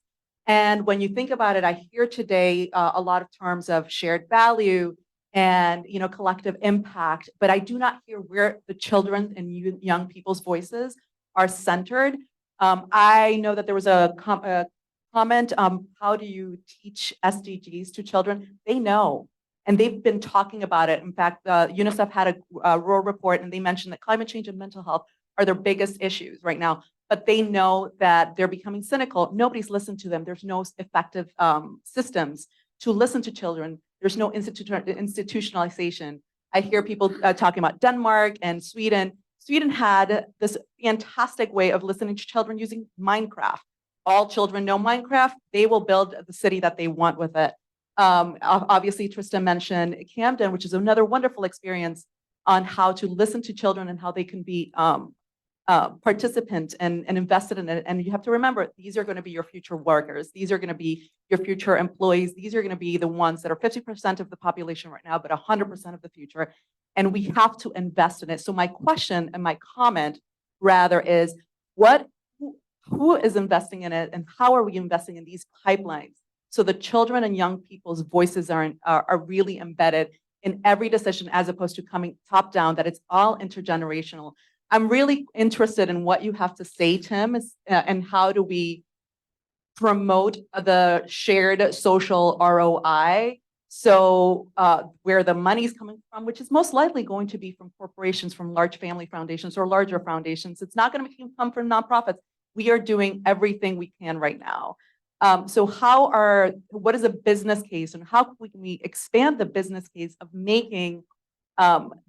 And when you think about it, I hear today a lot of terms of shared value and collective impact, but I do not hear where the children and young people's voices are centered. I know that there was a comment, how do you teach SDGs to children? They know, and they've been talking about it. In fact, UNICEF had a rural report, and they mentioned that climate change and mental health are their biggest issues right now. But they know that they're becoming cynical. Nobody's listened to them. There's no effective systems to listen to children. There's no institutionalization. I hear people talking about Denmark and Sweden. Sweden had this fantastic way of listening to children using Minecraft. All children know Minecraft. They will build the city that they want with it. Obviously, Trista mentioned Camden, which is another wonderful experience on how to listen to children and how they can be participant and invested in it. And you have to remember, these are going to be your future workers. These are going to be your future employees. These are going to be the ones that are 50% of the population right now, but 100% of the future. And we have to invest in it. So my question and my comment rather is, who is investing in it, and how are we investing in these pipelines so the children and young people's voices are really embedded in every decision, as opposed to coming top down, that it's all intergenerational. I'm really interested in what you have to say, Tim, and how do we promote the shared social ROI? So where the money's coming from, which is most likely going to be from corporations, from large family foundations or larger foundations. It's not going to come from nonprofits. We are doing everything we can right now. So what is a business case, and how can we expand the business case of making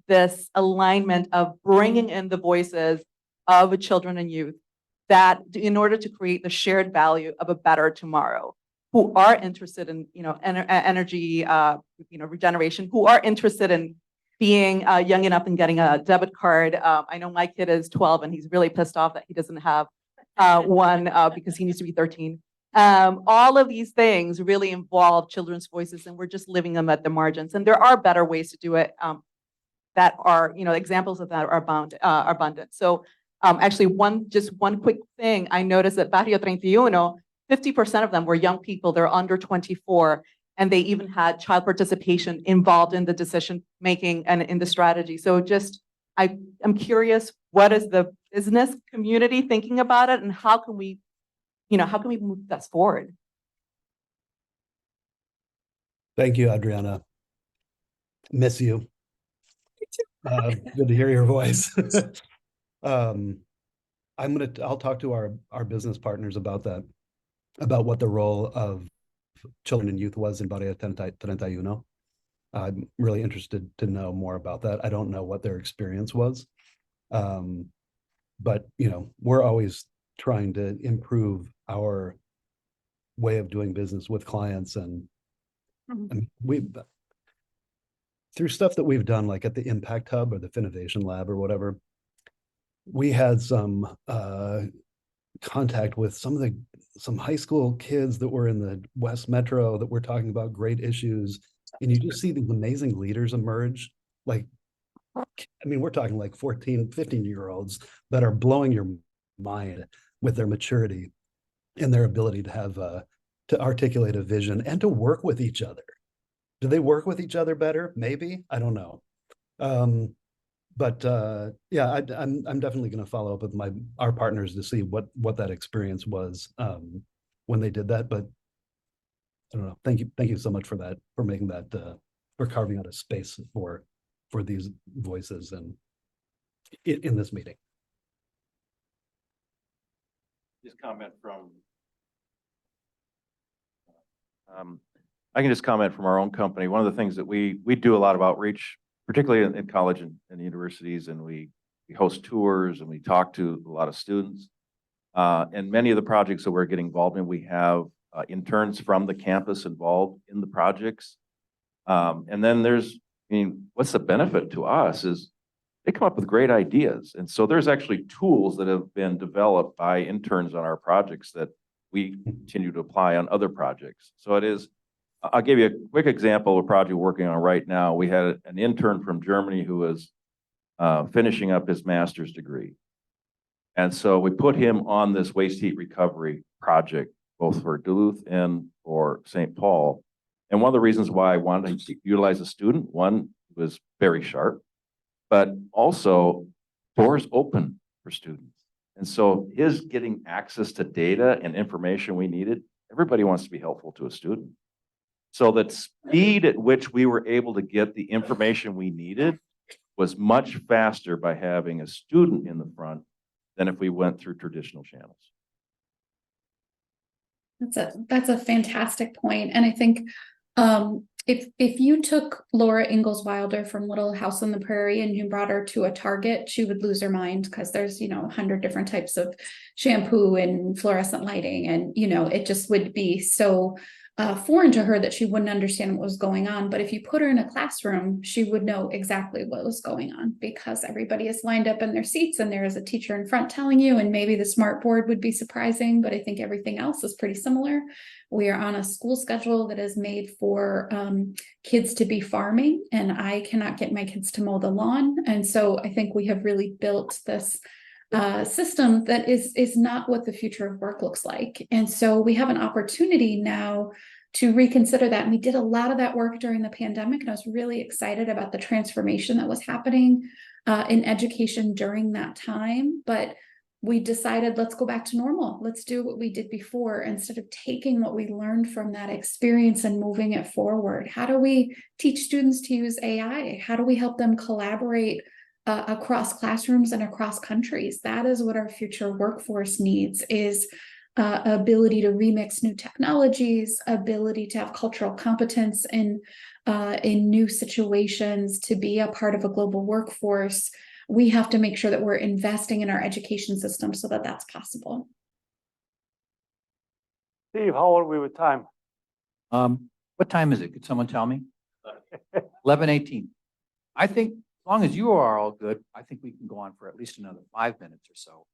this alignment of bringing in the voices of children and youth, that in order to create the shared value of a better tomorrow, who are interested in energy regeneration, who are interested in being young enough and getting a debit card. I know my kid is 12 and he's really pissed off that he doesn't have one because he needs to be 13. All of these things really involve children's voices, and we're just living them at the margins. And there are better ways to do it that are, examples of that are abundant. So actually, one quick thing, I noticed that Barrio 31, 50% of them were young people. They're under 24, and they even had child participation involved in the decision making and in the strategy. So I'm curious, what is the business community thinking about it, and how can we move that forward? Thank you, Adriana. Miss you. Good to hear your voice. I'll talk to our business partners about that, about what the role of children and youth was in Barrio 31. I'm really interested to know more about that. I don't know what their experience was. But we're always trying to improve our way of doing business with clients, and through stuff that we've done, like at the Impact Hub or the Finnovation Lab or whatever, we had some contact with some high school kids that were in the West Metro that were talking about great issues, and you just see these amazing leaders emerge. We're talking like 14, 15-year-olds that are blowing your mind with their maturity and their ability to have to articulate a vision and to work with each other. Do they work with each other better? Maybe, I don't know. But yeah, I'm definitely going to follow up with our partners to see what that experience was when they did that. But I don't know. Thank you so much for that, for making that, for carving out a space for these voices and in this meeting. Just comment from. I can just comment from our own company. One of the things that we do a lot of outreach, particularly in college and universities, and we host tours and we talk to a lot of students. And many of the projects that we're getting involved in, we have interns from the campus involved in the projects. And then what's the benefit to us is they come up with great ideas. And so there's actually tools that have been developed by interns on our projects that we continue to apply on other projects. So I'll give you a quick example of a project we're working on right now. We had an intern from Germany who was finishing up his master's degree. And so we put him on this waste heat recovery project, both for Duluth and for St. Paul. And one of the reasons why I wanted to utilize a student, one was very sharp, but also doors open for students. And so his getting access to data and information we needed, everybody wants to be helpful to a student. So the speed at which we were able to get the information we needed was much faster by having a student in the front than if we went through traditional channels. That's a fantastic point. And I think if you took Laura Ingalls Wilder from Little House on the Prairie and you brought her to a Target, she would lose her mind because there's 100 different types of shampoo and fluorescent lighting, and it just would be so foreign to her that she wouldn't understand what was going on. But if you put her in a classroom, she would know exactly what was going on because everybody is lined up in their seats and there is a teacher in front telling you, and maybe the smart board would be surprising, but I think everything else is pretty similar. We are on a school schedule that is made for kids to be farming, and I cannot get my kids to mow the lawn. And so I think we have really built this system that is not what the future of work looks like. And so we have an opportunity now to reconsider that. And we did a lot of that work during the pandemic, and I was really excited about the transformation that was happening in education during that time. But we decided, let's go back to normal. Let's do what we did before instead of taking what we learned from that experience and moving it forward. How do we teach students to use AI? How do we help them collaborate across classrooms and across countries? That is what our future workforce needs, is ability to remix new technologies, ability to have cultural competence in new situations, to be a part of a global workforce. We have to make sure that we're investing in our education system so that that's possible. Steve, how are we with time? What time is it? Could someone tell me? 11:18. I think as long as you are all good, I think we can go on for at least another 5 minutes or so.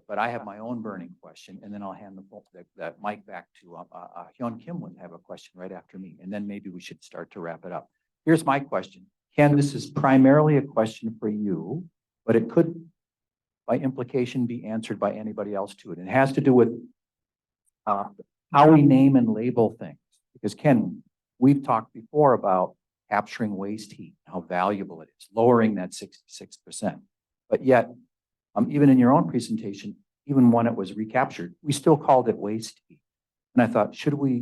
But I have my own burning question, and then I'll hand the mic back to Hyun Kim would have a question right after me, and then maybe we should start to wrap it up. Here's my question. Ken, this is primarily a question for you, but it could, by implication, be answered by anybody else too. And it has to do with how we name and label things. Because Ken, we've talked before about capturing waste heat, how valuable it is, lowering that 66%. But yet, even in your own presentation, even when it was recaptured, we still called it waste heat. And I thought,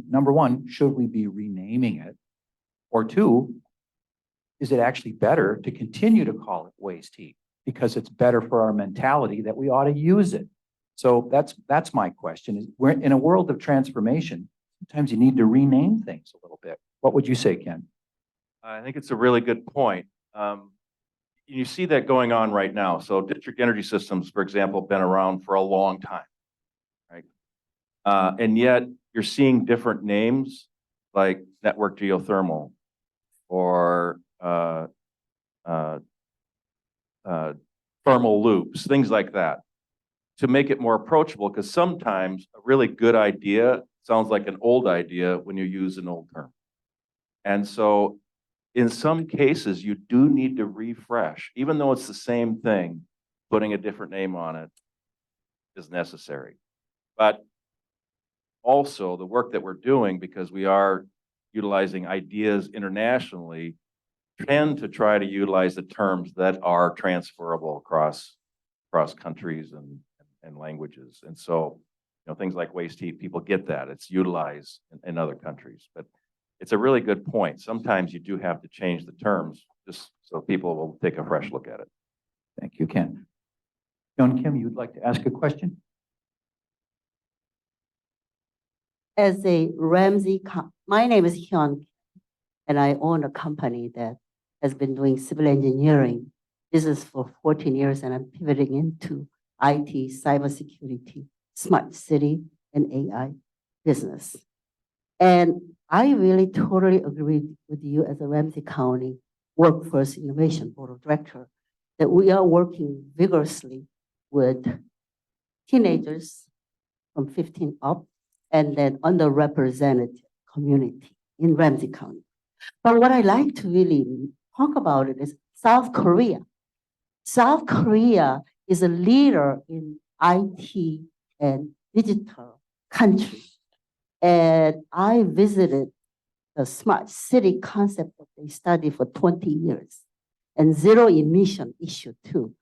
number one, should we be renaming it? Or two, is it actually better to continue to call it waste heat because it's better for our mentality that we ought to use it? So that's my question. Is we're in a world of transformation. Sometimes you need to rename things a little bit. What would you say, Ken? I think it's a really good point. You see that going on right now. So district energy systems, for example, have been around for a long time, right? And yet you're seeing different names like network geothermal or thermal loops, things like that, to make it more approachable, because sometimes a really good idea sounds like an old idea when you use an old term. And so in some cases, you do need to refresh, even though it's the same thing, putting a different name on it is necessary. But also the work that we're doing, because we are utilizing ideas internationally, tend to try to utilize the terms that are transferable across countries and languages. And so, things like waste heat, people get that. It's utilized in other countries. But it's a really good point. Sometimes you do have to change the terms just so people will take a fresh look at it. Thank you, Ken. Hyun Kim, you'd like to ask a question? As a my name is Hyun Kim, and I own a company that has been doing civil engineering business for 14 years, and I'm pivoting into IT, cybersecurity. smart city and AI business. And I really totally agree with you as a Ramsey County Workforce Innovation Board of Director that we are working vigorously with teenagers from 15 up and then underrepresented community in Ramsey County. But what I like to really talk about it is South Korea. South Korea is a leader in IT and digital country. And I visited the smart city concept that they studied for 20 years and zero emission issue too.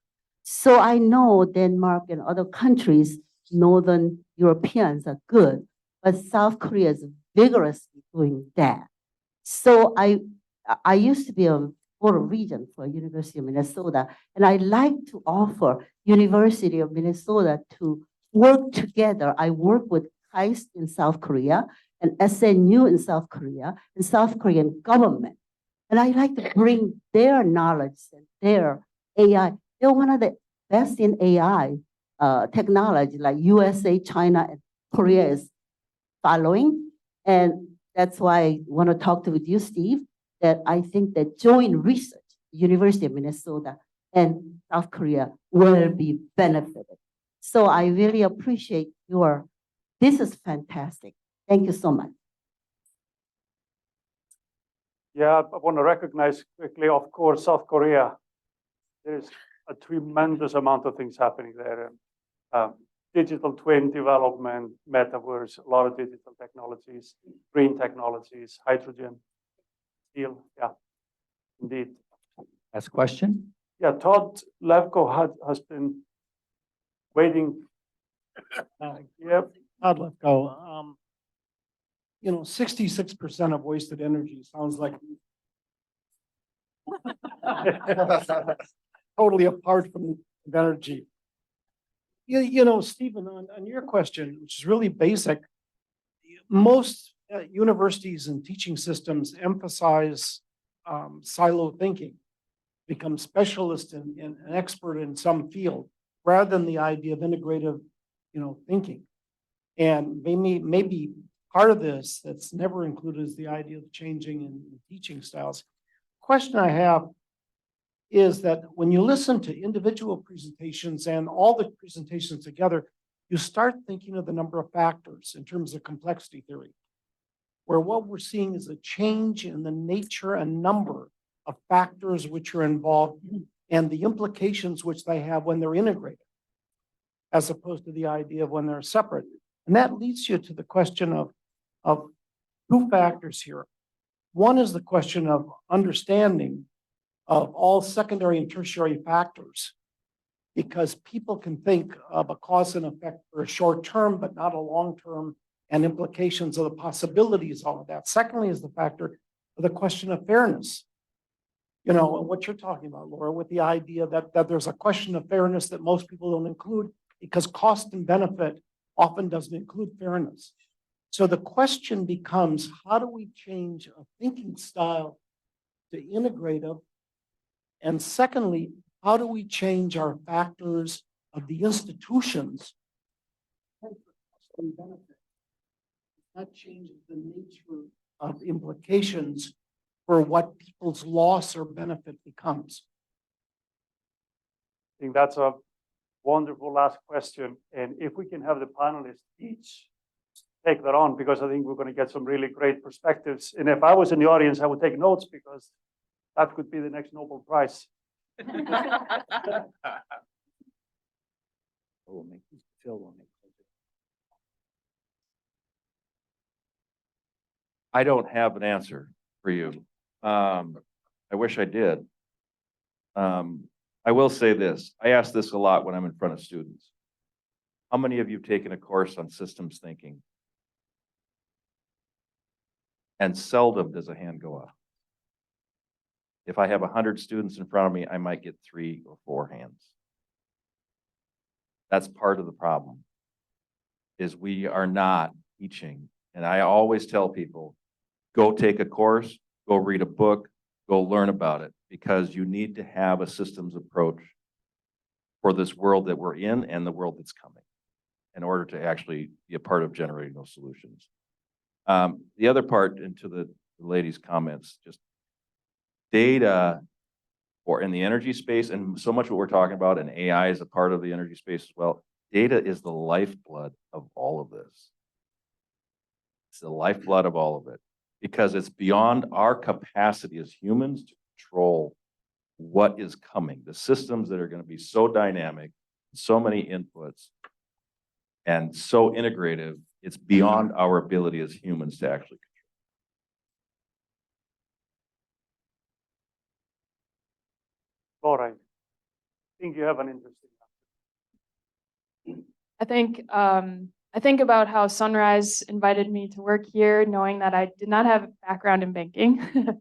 So I know Denmark and other countries, Northern Europeans are good, but South Korea is vigorously doing that. So I used to be a board of regent for University of Minnesota, and I like to offer University of Minnesota to work together. I work with KAIST in South Korea and SNU in South Korea and South Korean government. And I like to bring their knowledge and their AI. They're one of the best in AI technology, like USA, China, and Korea is following. And that's why I want to talk with you, Steve, that I think that joint research, University of Minnesota and South Korea will be benefited. So I really appreciate this is fantastic. Thank you so much. Yeah, I want to recognize quickly, of course, South Korea. There's a tremendous amount of things happening there. Digital twin development, metaverse, a lot of digital technologies, green technologies, hydrogen, steel. Yeah, indeed. Last question. Yeah, Todd Levko has been waiting. Yeah, Todd Lefko. 66% of wasted energy sounds like totally apart from energy. Stephen, on your question, which is really basic, most universities and teaching systems emphasize silo thinking, become specialist and an expert in some field, rather than the idea of integrative, thinking. And maybe part of this that's never included is the idea of changing in teaching styles. Question I have is that when you listen to individual presentations and all the presentations together, you start thinking of the number of factors in terms of complexity theory, where what we're seeing is a change in the nature and number of factors which are involved and the implications which they have when they're integrated, as opposed to the idea of when they're separate. And that leads you to the question of two factors here. One is the question of understanding of all secondary and tertiary factors, because people can think of a cause and effect for a short term, but not a long term, and implications of the possibilities, all of that. Secondly is the factor of the question of fairness. What you're talking about, Laura, with the idea that there's a question of fairness that most people don't include because cost and benefit often doesn't include fairness. So the question becomes, how do we change a thinking style to integrative? And secondly, how do we change our factors of the institutions? That changes the nature of implications for what people's loss or benefit becomes. I think that's a wonderful last question. And if we can have the panelists each take that on, because I think we're going to get some really great perspectives. And if I was in the audience, I would take notes, because that could be the next Nobel Prize. I don't have an answer for you. I wish I did. I will say this. I ask this a lot when I'm in front of students. How many of you have taken a course on systems thinking? And seldom does a hand go up. If I have 100 students in front of me, I might get 3 or 4 hands. That's part of the problem, is we are not teaching. And I always tell people, go take a course, go read a book, go learn about it, because you need to have a systems approach for this world that we're in and the world that's coming. in order to actually be a part of generating those solutions. The other part, into the lady's comments, just data or in the energy space, and so much what we're talking about, and AI is a part of the energy space as well. Data is the lifeblood of all of this. It's the lifeblood of all of it, because it's beyond our capacity as humans to control what is coming. The systems that are going to be so dynamic, so many inputs, and so integrative, it's beyond our ability as humans to actually All right. I think you have an interesting. I think about how Sunrise invited me to work here, knowing that I did not have a background in banking.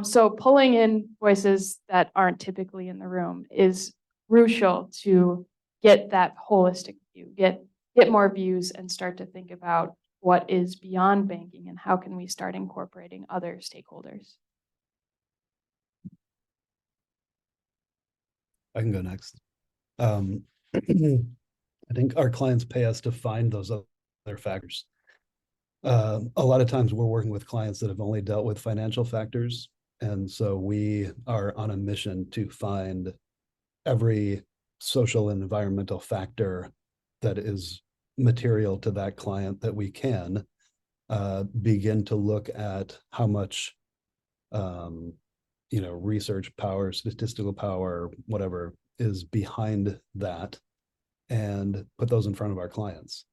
So pulling in voices that aren't typically in the room is crucial to get that holistic view, get more views, and start to think about what is beyond banking and how can we start incorporating other stakeholders. I can go next. I think our clients pay us to find those other factors. A lot of times we're working with clients that have only dealt with financial factors. And so we are on a mission to find every social and environmental factor that is material to that client that we can begin to look at how much research power, statistical power, whatever is behind that, and put those in front of our clients.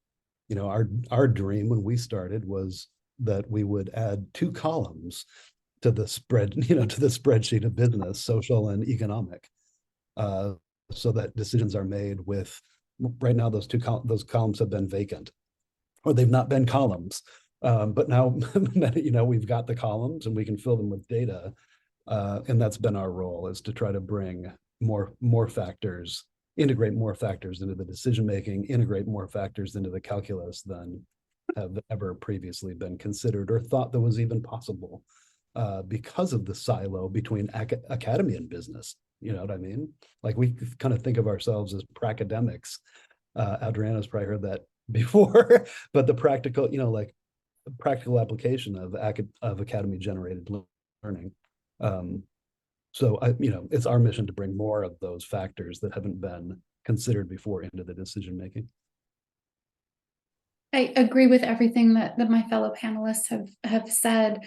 Our dream when we started was that we would add 2 columns to the spread, to the spreadsheet of business, social and economic, so that decisions are made with. Right now, those columns have been vacant, or they've not been columns. But now, we've got the columns and we can fill them with data. And that's been our role, is to try to bring more factors, integrate more factors into the decision-making, integrate more factors into the calculus than have ever previously been considered or thought that was even possible, because of the silo between academy and business. You know what I mean? Like, we kind of think of ourselves as pracademics. Adriana's probably heard that before, but the practical, practical application of academy generated learning. So it's our mission to bring more of those factors that haven't been considered before into the decision-making. I agree with everything that my fellow panelists have said.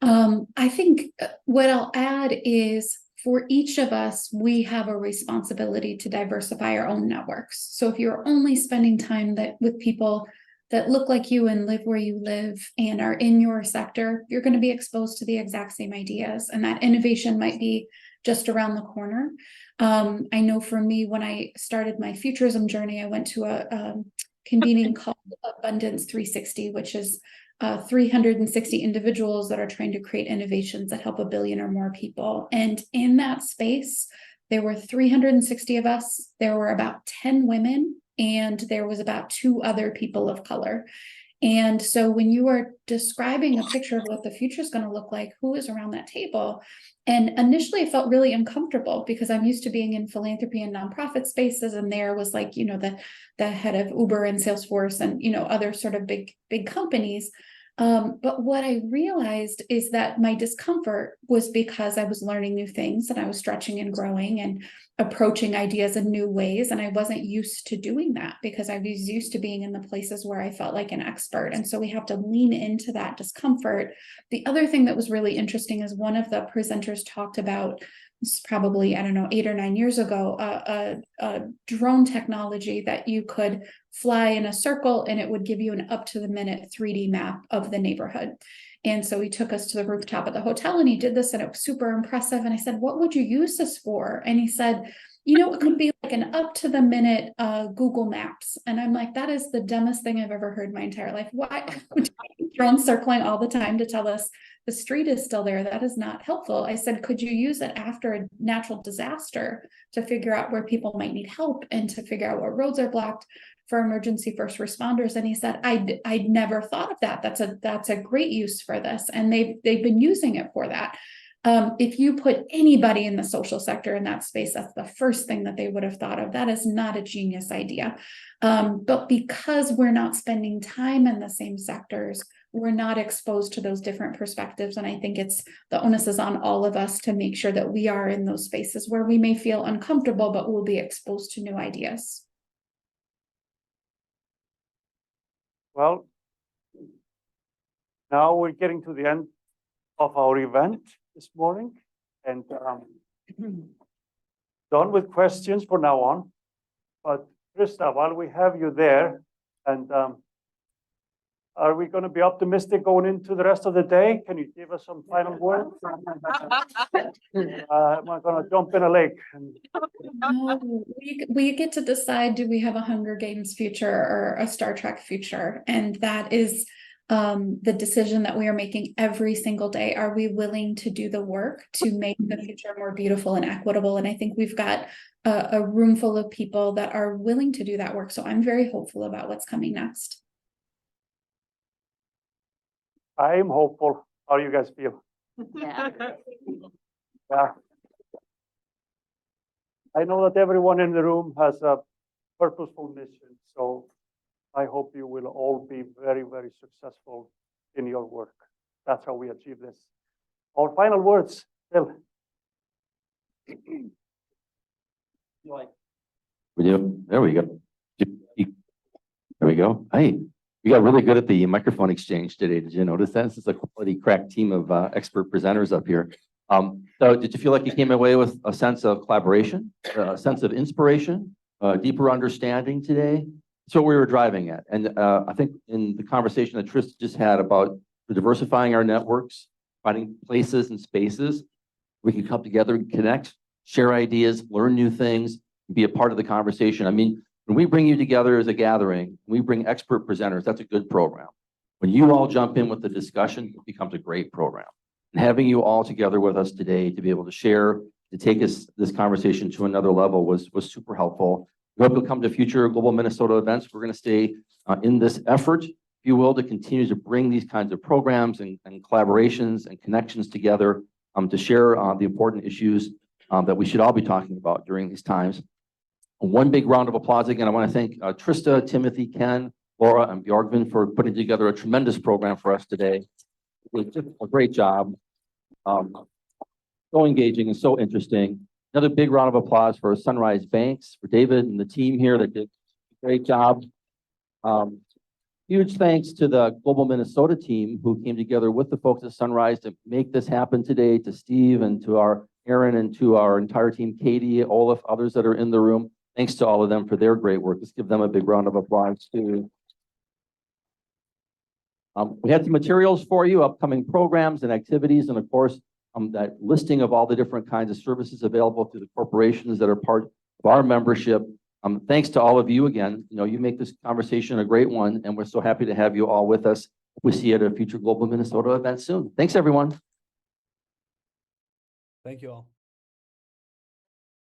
I think what I'll add is, for each of us, we have a responsibility to diversify our own networks. So if you're only spending time with people that look like you and live where you live and are in your sector, you're going to be exposed to the exact same ideas, and that innovation might be just around the corner. I know for me, when I started my futurism journey, I went to a convening called Abundance 360, which is 360 individuals that are trying to create innovations that help 1 billion or more people. And in that space, there were 360 of us. There were about 10 women, and there was about 2 other people of color. And so when you are describing a picture of what the future is going to look like, who is around that table? And initially I felt really uncomfortable, because I'm used to being in philanthropy and nonprofit spaces. And there was like, the head of Uber and Salesforce and, other sort of big companies. But what I realized is that my discomfort was because I was learning new things, and I was stretching and growing and approaching ideas in new ways. And I wasn't used to doing that, because I was used to being in the places where I felt like an expert. And so we have to lean into that discomfort. The other thing that was really interesting is one of the presenters talked about, it's probably, 8 or 9 years ago, a drone technology that you could fly in a circle and it would give you an up-to-the-minute 3D map of the neighborhood. And so he took us to the rooftop of the hotel and he did this, and it was super impressive. And I said, what would you use this for? And he said, it could be like an up-to-the-minute Google Maps. And I'm like, that is the dumbest thing I've ever heard in my entire life. Why would you drones circling all the time to tell us the street is still there? That is not helpful. I said, could you use it after a natural disaster to figure out where people might need help and to figure out what roads are blocked for emergency first responders? And he said, I'd never thought of that. That's a great use for this. And they've been using it for that. If you put anybody in the social sector in that space, that's the first thing that they would have thought of. That is not a genius idea. But because we're not spending time in the same sectors, we're not exposed to those different perspectives. And I think the onus is on all of us to make sure that we are in those spaces where we may feel uncomfortable, but we'll be exposed to new ideas. Well, now we're getting to the end of our event this morning, and done with questions for now on. But Trista, while we have you there, and are we going to be optimistic going into the rest of the day? Can you give us some final words? Am I going to jump in a lake? No, we get to decide, do we have a Hunger Games future or a Star Trek future? And that is the decision that we are making every single day. Are we willing to do the work to make the future more beautiful and equitable? And I think we've got a room full of people that are willing to do that work. So I'm very hopeful about what's coming next. I'm hopeful. How do you guys feel? Yeah. Yeah. I know that everyone in the room has a purposeful mission, so I hope you will all be very, very successful in your work. That's how we achieve this. Our final words, Phil. We do. There we go. There we go. Hey, you got really good at the microphone exchange today. Did you notice that? This is a quality crack team of expert presenters up here. So did you feel like you came away with a sense of collaboration, a sense of inspiration, deeper understanding today? That's what we were driving at. And I think in the conversation that Trista just had about diversifying our networks, finding places and spaces, we can come together and connect, share ideas, learn new things, be a part of the conversation. I mean, when we bring you together as a gathering, we bring expert presenters, that's a good program. When you all jump in with the discussion, it becomes a great program. And having you all together with us today to be able to share, to take this conversation to another level was super helpful. We hope you'll come to future Global Minnesota events. We're going to stay in this effort, if you will, to continue to bring these kinds of programs and collaborations and connections together to share the important issues that we should all be talking about during these times. One big round of applause again. I want to thank Trista, Timothy, Ken, Laura, and Bjorgvin for putting together a tremendous program for us today. It was just a great job. So engaging and so interesting. Another big round of applause for Sunrise Banks, for David and the team here that did a great job. Huge thanks to the Global Minnesota team who came together with the folks at Sunrise to make this happen today, to Steve and to our Aaron and to our entire team, Katie, Olaf, others that are in the room. Thanks to all of them for their great work. Let's give them a big round of applause too. We had some materials for you, upcoming programs and activities, and of course, that listing of all the different kinds of services available through the corporations that are part of our membership. Thanks to all of you again. You know, you make this conversation a great one, and we're so happy to have you all with us. We see you at a future Global Minnesota event soon. Thanks, everyone. Thank you all.